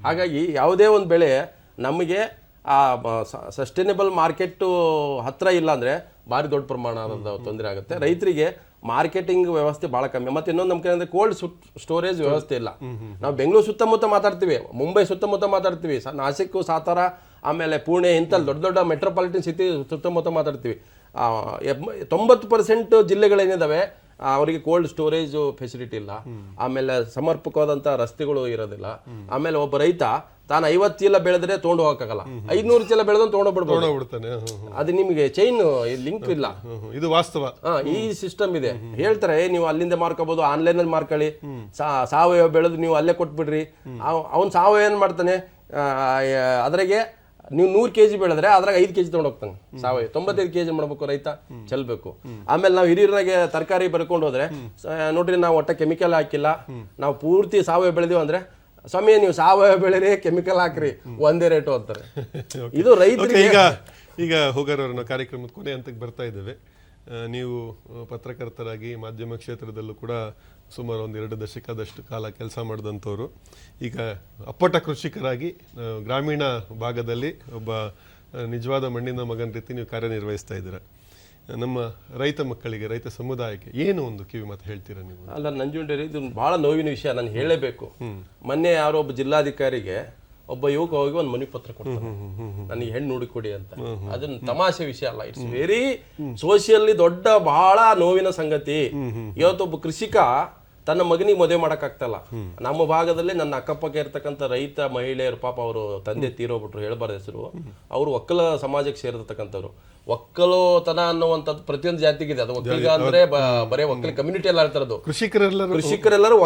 ಹಾಗಾಗಿ ಯಾವುದೇ ಒಂದು ಬೆಳೆ ನಮಗೆ ಆ ಸಸ್ಟೈನೇಬಲ್ ಮಾರ್ಕೆಟ್ ಹತ್ರ ಇಲ್ಲ ಅಂದ್ರೆ ಭಾರಿ ದೊಡ್ಡ ಪ್ರಮಾಣದ ತೊಂದರೆ ಆಗುತ್ತೆ ರೈತರಿಗೆ. ಮಾರ್ಕೆಟಿಂಗ್ ವ್ಯವಸ್ಥೆ ಬಹಳ ಕಮ್ಮಿ. ಮತ್ತೆ ಇನ್ನೊಂದು ನಮ್ಮ ಕಡೆ ಕೋಲ್ಡ್ ಸ್ಟೋರೇಜ್ ವ್ಯವಸ್ಥೆ ಇಲ್ಲ. ನಾವು ಬೆಂಗಳೂರು ಸುತ್ತಮುತ್ತ ಮಾತಾಡ್ತೀವಿ, ಮುಂಬೈ ಸುತ್ತಮುತ್ತ ಮಾತಾಡ್ತೀವಿ, ನಾಸಿಕ್, ಸಾತಾರ, ಆಮೇಲೆ ಪುಣೆ, ಇಂಥ ದೊಡ್ಡ ದೊಡ್ಡ ಮೆಟ್ರೋಪಾಲಿಟನ್ ಸಿಟಿ ಸುತ್ತಮುತ್ತ ಮಾತಾಡ್ತೀವಿ. 90% ಜಿಲ್ಲೆಗಳೇನಿದಾವೆ ಅವರಿಗೆ ಕೋಲ್ಡ್ ಸ್ಟೋರೇಜ್ ಫೆಸಿಲಿಟಿ ಇಲ್ಲ. ಆಮೇಲೆ ಸಮರ್ಪಕವಾದಂಥ ರಸ್ತೆಗಳು ಇರೋದಿಲ್ಲ. ಆಮೇಲೆ ಒಬ್ಬ ರೈತ ತಾನು 50 ಚೀಲ ಬೆಳೆದ್ರೆ ತೊಗೊಂಡು ಹೋಗಕ್ಕಾಗಲ್ಲ, 500 ಚೀಲ ಬೆಳೆದ್ರೆ ತೊಗೊಂಡೋಗ್ಬಿಡ್ತಾನೆ. ಅದು ನಿಮಗೆ ಚೈನ್ ಲಿಂಕ್ ಇಲ್ಲ, ಇದು ವಾಸ್ತವ. ಈ ಸಿಸ್ಟಮ್ ಇದೆ. ಹೇಳ್ತಾರೆ ನೀವು ಅಲ್ಲಿಂದ ಮಾರ್ಕೋಬಹುದು, ಆನ್ಲೈನ್ ಅಲ್ಲಿ ಮಾರ್ಕೊಳ್ಳಿ, ಸಾವಯವ ಬೆಳೆದು ನೀವು ಅಲ್ಲೇ ಕೊಟ್ಬಿಡ್ರಿ. ಅವ್ನು ಸಾವಯವ ಏನ್ ಮಾಡ್ತಾನೆ, ಅದ್ರಾಗೆ ನೀವು 100 kg ಬೆಳೆದ್ರೆ ಅದ್ರಾಗ 5 kg ತೊಗೊಂಡು ಹೋಗ್ತಾನೆ. ಸಾವಯವ 95 kg ಮಾಡ್ಬೇಕು ರೈತ, ಚೆಲ್ಬೇಕು. ಆಮೇಲೆ ನಾವು ಹಿರಿಯರಾಗೆ ತರಕಾರಿ ಬರ್ಕೊಂಡು ಹೋದ್ರೆ, ನೋಡ್ರಿ ನಾವು ಒಟ್ಟ ಕೆಮಿಕಲ್ ಹಾಕಿಲ್ಲ, ನಾವು ಪೂರ್ತಿ ಸಾವಯವ ಬೆಳೆದಿವಿ ಅಂದ್ರೆ, ಸ್ವಾಮಿ ನೀವು ಸಾವಯವ ಬೆಳೆರಿ, ಕೆಮಿಕಲ್ ಹಾಕ್ರಿ, ಒಂದೇ ರೇಟು ಅಂತಾರೆ. ಇದು ರೈತರಿಗೆ. ಈಗ ಹೋಗಾರವ್ರನ್ನ ಕಾರ್ಯಕ್ರಮದ ಕೊನೆ ಹಂತಕ್ಕೆ ಬರ್ತಾ ಇದ್ದೇವೆ. ನೀವು ಪತ್ರಕರ್ತರಾಗಿ ಮಾಧ್ಯಮ ಕ್ಷೇತ್ರದಲ್ಲೂ ಕೂಡ ಸುಮಾರು 1-2 ದಶಕದಷ್ಟು ಕಾಲ ಕೆಲಸ ಮಾಡಿದಂಥವ್ರು. ಈಗ ಅಪ್ಪಟ ಕೃಷಿಕರಾಗಿ ಗ್ರಾಮೀಣ ಭಾಗದಲ್ಲಿ ಒಬ್ಬ ನಿಜವಾದ ಮಣ್ಣಿನ ಮಗನ ರೀತಿ ನೀವು ಕಾರ್ಯನಿರ್ವಹಿಸ್ತಾ ಇದ್ದೀರಾ. ನಮ್ಮ ರೈತ ಮಕ್ಕಳಿಗೆ, ರೈತ ಸಮುದಾಯಕ್ಕೆ ಏನು ಒಂದು ಕಿವಿ ಮಾತು ಹೇಳ್ತೀರಾ ನೀವು? ಅಲ್ಲ ನಂಜುಂಡೇರಿ, ಇದು ಬಹಳ ನೋವಿನ ವಿಷಯ, ನಾನು ಹೇಳಲೇಬೇಕು. ಮೊನ್ನೆ ಯಾರೋ ಒಬ್ಬ ಜಿಲ್ಲಾಧಿಕಾರಿಗೆ ಒಬ್ಬ ಯುವಕ ಹೋಗಿ ಒಂದು ಮನವಿ ಪತ್ರ ಕೊಡ್ತಾನೆ, ನನಗೆ ಹೆಣ್ಣು ಹುಡುಕೊಡಿ ಅಂತ. ಅದನ್ನ ತಮಾಷೆ ವಿಷಯ ಅಲ್ಲ, ಇಟ್ಸ್ ವೆರಿ ಸೋಷಿಯಲಿ ದೊಡ್ಡ ಬಹಳ ನೋವಿನ ಸಂಗತಿ. ಇವತ್ತೊಬ್ಬ ಕೃಷಿಕ ತನ್ನ ಮಗನಿಗೆ ಮದುವೆ ಮಾಡೋಕ್ಕಾಗ್ತಲ್ಲ. ನಮ್ಮ ಭಾಗದಲ್ಲಿ ನನ್ನ ಅಕ್ಕಪಕ್ಕ ಇರ್ತಕ್ಕಂಥ ರೈತ ಮಹಿಳೆಯರು, ಪಾಪ ಅವರು ತಂದೆ ತೀರೋಗ್ಬಿಟ್ರು, ಹೇಳ್ಬಾರ್ದು ಹೆಸರು, ಅವರು ಒಕ್ಕಲ ಸಮಾಜಕ್ಕೆ ಸೇರಿರ್ತಕ್ಕಂಥವ್ರು. ಒಕ್ಕಲುತನ ಅನ್ನುವಂಥದ್ದು ಪ್ರತಿಯೊಂದು ಜಾತಿಗಿದೆ. ಅದು ಒಕ್ಕಲಿಗ ಅಂದ್ರೆ ಬರೇ ಒಕ್ಕಲಿ ಕಮ್ಯುನಿಟಿ ಎಲ್ಲ ಇರ್ತಾರದು. ಕೃಷಿಕರೆಲ್ಲರೂ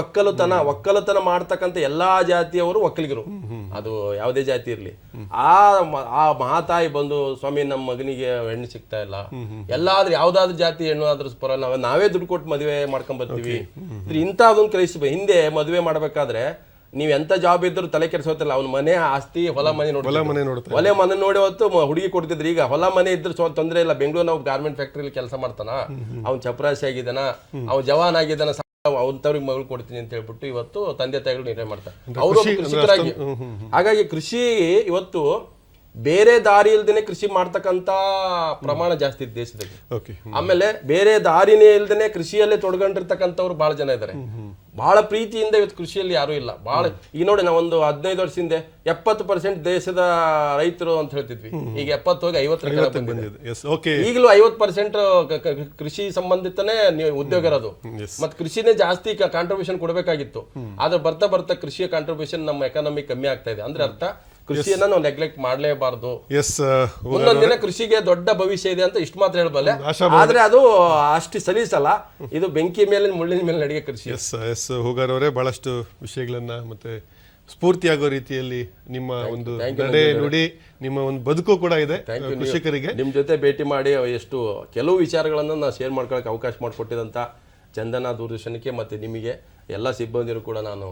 ಒಕ್ಕಲುತನ ಮಾಡ್ತಕ್ಕಂಥ ಎಲ್ಲಾ ಜಾತಿಯವರು ಒಕ್ಕಲಿಗರು, ಅದು ಯಾವುದೇ ಜಾತಿ ಇರ್ಲಿ. ಆ ಮಹಾತಾಯಿ ಬಂದು ಸ್ವಾಮಿ ನಮ್ಮ ಮಗನಿಗೆ ಹೆಣ್ಣು ಸಿಗ್ತಾ ಇಲ್ಲ, ಎಲ್ಲಾದ್ರೂ ಯಾವ್ದಾದ್ರು ಜಾತಿ ಹೆಣ್ಣು ಆದ್ರೂ ಪರ ನಾವೇ ದುಡ್ಡು ಕೊಟ್ಟು ಮದುವೆ ಮಾಡ್ಕೊಂಡ್ ಬರ್ತೀವಿ. ಇಂಥದೊಂದು ಕ್ರೈಸ್ತ ಹಿಂದೆ ಮದುವೆ ಮಾಡ್ಬೇಕಾದ್ರೆ ನೀವ್ ಎಂತ ಜಾಬ್ ಇದ್ರು ತಲೆ ಕೆಡಿಸೋತಿಲ್ಲ. ಅವ್ನ ಮನೆ ಆಸ್ತಿ ಹೊಲ ಮನೆ ನೋಡಿ ಹೊತ್ತು ಹುಡುಗಿ ಕೊಡ್ತಿದ್ರು. ಈಗ ಹೊಲ ಮನೆ ಇದ್ರು ತೊಂದ್ರೆ ಇಲ್ಲ. ಬೆಂಗಳೂರು ನಾವು ಗಾರ್ಮೆಂಟ್ ಫ್ಯಾಕ್ಟ್ರಿಲಿ ಕೆಲಸ ಮಾಡ್ತಾನ, ಅವ್ನ್ ಚಪರಾಸಿ ಆಗಿದ್ದಾನ, ಅವ್ನ್ ಜವಾನ್ ಆಗಿದ್ದಾನ, ಅವ್ರವ್ರಿಗೆ ಮಗಳು ಕೊಡ್ತೀನಿ ಅಂತ ಹೇಳ್ಬಿಟ್ಟು ಇವತ್ತು ತಂದೆ ತಾಯಿಗಳು ನಿರ್ಣಯ ಮಾಡ್ತಾರೆ ಅವರು ಕೃಷಿಕರಾಗಿ. ಹಾಗಾಗಿ ಕೃಷಿ ಇವತ್ತು ಬೇರೆ ದಾರಿ ಇಲ್ದೇನೆ ಕೃಷಿ ಮಾಡ್ತಕ್ಕಂತ ಪ್ರಮಾಣ ಜಾಸ್ತಿ ಇದೆ ದೇಶದಲ್ಲಿ. ಆಮೇಲೆ ಬೇರೆ ದಾರಿನೇ ಇಲ್ದೇನೆ ಕೃಷಿಯಲ್ಲೇ ತೊಡ್ಕೊಂಡಿರ್ತಕ್ಕಂಥವ್ರು ಬಹಳ ಜನ ಇದ್ದಾರೆ. ಬಹಳ ಪ್ರೀತಿಯಿಂದ ಇವತ್ತು ಕೃಷಿಯಲ್ಲಿ ಯಾರು ಇಲ್ಲ. ಬಹಳ ಈಗ ನೋಡಿ, ನಾವು ಒಂದು 15 ವರ್ಷ ಹಿಂದೆ 70% ದೇಶದ ರೈತರು ಅಂತ ಹೇಳ್ತಿದ್ವಿ. ಈಗ 70 ಹೋಗಿ 50 ಬಂದಿದೆ. ಈಗಲೂ 50% ಕೃಷಿ ಸಂಬಂಧಿತನೇ ಉದ್ಯೋಗ ಇರೋದು. ಮತ್ತೆ ಕೃಷಿನೇ ಜಾಸ್ತಿ ಕಾಂಟ್ರಿಬ್ಯೂಷನ್ ಕೊಡಬೇಕಾಗಿತ್ತು. ಆದ್ರೆ ಬರ್ತಾ ಬರ್ತಾ ಕೃಷಿಯ ಕಾಂಟ್ರಿಬ್ಯೂಷನ್ ನಮ್ಮ ಎಕಾನಮಿ ಕಮ್ಮಿ ಆಗ್ತಾ ಇದೆ. ಅಂದ್ರೆ ಅರ್ಥ ಕೃಷಿಯನ್ನ ನಾವು ನೆಗ್ಲೆಕ್ಟ್ ಮಾಡಲೇಬಾರದು. ಮುಂದೊಂದಿನ ಕೃಷಿಗೆ ದೊಡ್ಡ ಭವಿಷ್ಯ ಇದೆ ಅಂತ ಇಷ್ಟು ಮಾತ್ರ ಹೇಳಬಲ್ಲೆ. ಆದ್ರೆ ಅದು ಅಷ್ಟು ಸಲೀಸಲ್ಲ. ಇದು ಬೆಂಕಿ ಮೇಲೆ ಮುಳ್ಳಿನ ಮೇಲೆ ನಡೆಯೋ ಕೃಷಿ. ಹೂಗಾರ್ ಅವರೇ, ಬಹಳಷ್ಟು ವಿಷಯಗಳನ್ನ ಮತ್ತೆ ಸ್ಫೂರ್ತಿಯಾಗೋ ರೀತಿಯಲ್ಲಿ ನಿಮ್ಮ ಒಂದು ನಡೆ ನುಡಿ, ನಿಮ್ಮ ಒಂದು ಬದುಕು ಕೂಡ ಇದೆ ಕೃಷಿಕರಿಗೆ. ನಿಮ್ ಜೊತೆ ಭೇಟಿ ಮಾಡಿ ಎಷ್ಟು ಕೆಲವು ವಿಚಾರಗಳನ್ನ ನಾವು ಶೇರ್ ಮಾಡ್ಕೊಳಕ್ಕೆ ಅವಕಾಶ ಮಾಡಿಕೊಟ್ಟಿದಂತ ಚಂದನ ದೂರದರ್ಶನಕ್ಕೆ ಮತ್ತೆ ನಿಮಗೆ ಎಲ್ಲ ಸಿಬ್ಬಂದಿರು ಕೂಡ ನಾನು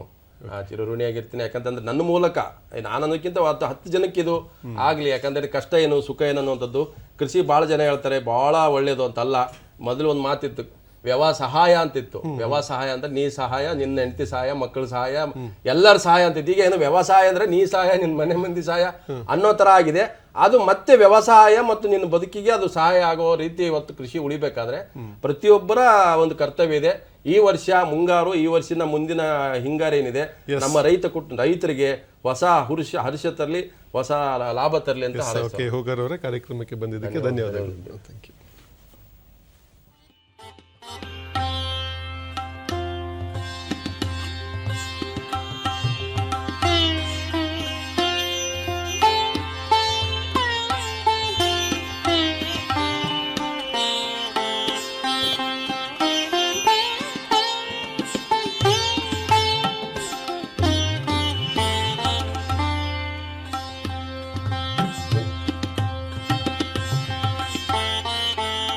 ಚಿರಋಣಿಯಾಗಿರ್ತೀನಿ. ಯಾಕಂತಂದ್ರೆ ನನ್ನ ಮೂಲಕ ನಾನು ಅನ್ನೋಕ್ಕಿಂತ 10 ಜನಕ್ಕೆ ಇದು ಆಗ್ಲಿ. ಯಾಕಂದ್ರೆ ಕಷ್ಟ ಏನು ಸುಖ ಏನು ಅನ್ನುವಂಥದ್ದು ಕೃಷಿ ಬಹಳ ಜನ ಹೇಳ್ತಾರೆ ಬಹಳ ಒಳ್ಳೇದು ಅಂತಲ್ಲ. ಮೊದಲು ಒಂದು ಮಾತಿತ್ತು, ವ್ಯವಸಹಾಯ ಅಂತಿತ್ತು. ವ್ಯವಸಹಾಯ ಅಂದ್ರೆ ನೀ ಸಹಾಯ, ನಿನ್ನ ಹೆಂಡತಿ ಸಹಾಯ, ಮಕ್ಕಳ ಸಹಾಯ, ಎಲ್ಲರ ಸಹಾಯ ಅಂತಿತ್ತು. ಈಗ ಏನು ವ್ಯವಸಾಯ ಅಂದ್ರೆ ನೀ ಸಹಾಯ, ನಿನ್ನ ಮನೆ ಮಂದಿ ಸಹಾಯ ಅನ್ನೋ ತರ ಆಗಿದೆ. ಅದು ಮತ್ತೆ ವ್ಯವಸಾಯ ಮತ್ತು ನಿನ್ನ ಬದುಕಿಗೆ ಅದು ಸಹಾಯ ಆಗೋ ರೀತಿ ಇವತ್ತು ಕೃಷಿ ಉಳಿಬೇಕಾದ್ರೆ ಪ್ರತಿಯೊಬ್ಬರ ಒಂದು ಕರ್ತವ್ಯ ಇದೆ. ಈ ವರ್ಷ ಮುಂಗಾರು, ಈ ವರ್ಷದ ಮುಂದಿನ ಹಿಂಗಾರು ಏನಿದೆ, ನಮ್ಮ ರೈತರಿಗೆ ಹೊಸ ಹರ್ಷ ತರಲಿ, ಹೊಸ ಲಾಭ ತರಲಿ ಅಂತ. ಹೂಗಾರ್ ಅವರೇ, ಕಾರ್ಯಕ್ರಮಕ್ಕೆ ಬಂದಿದ್ದಕ್ಕೆ ಧನ್ಯವಾದಗಳು. Thank you.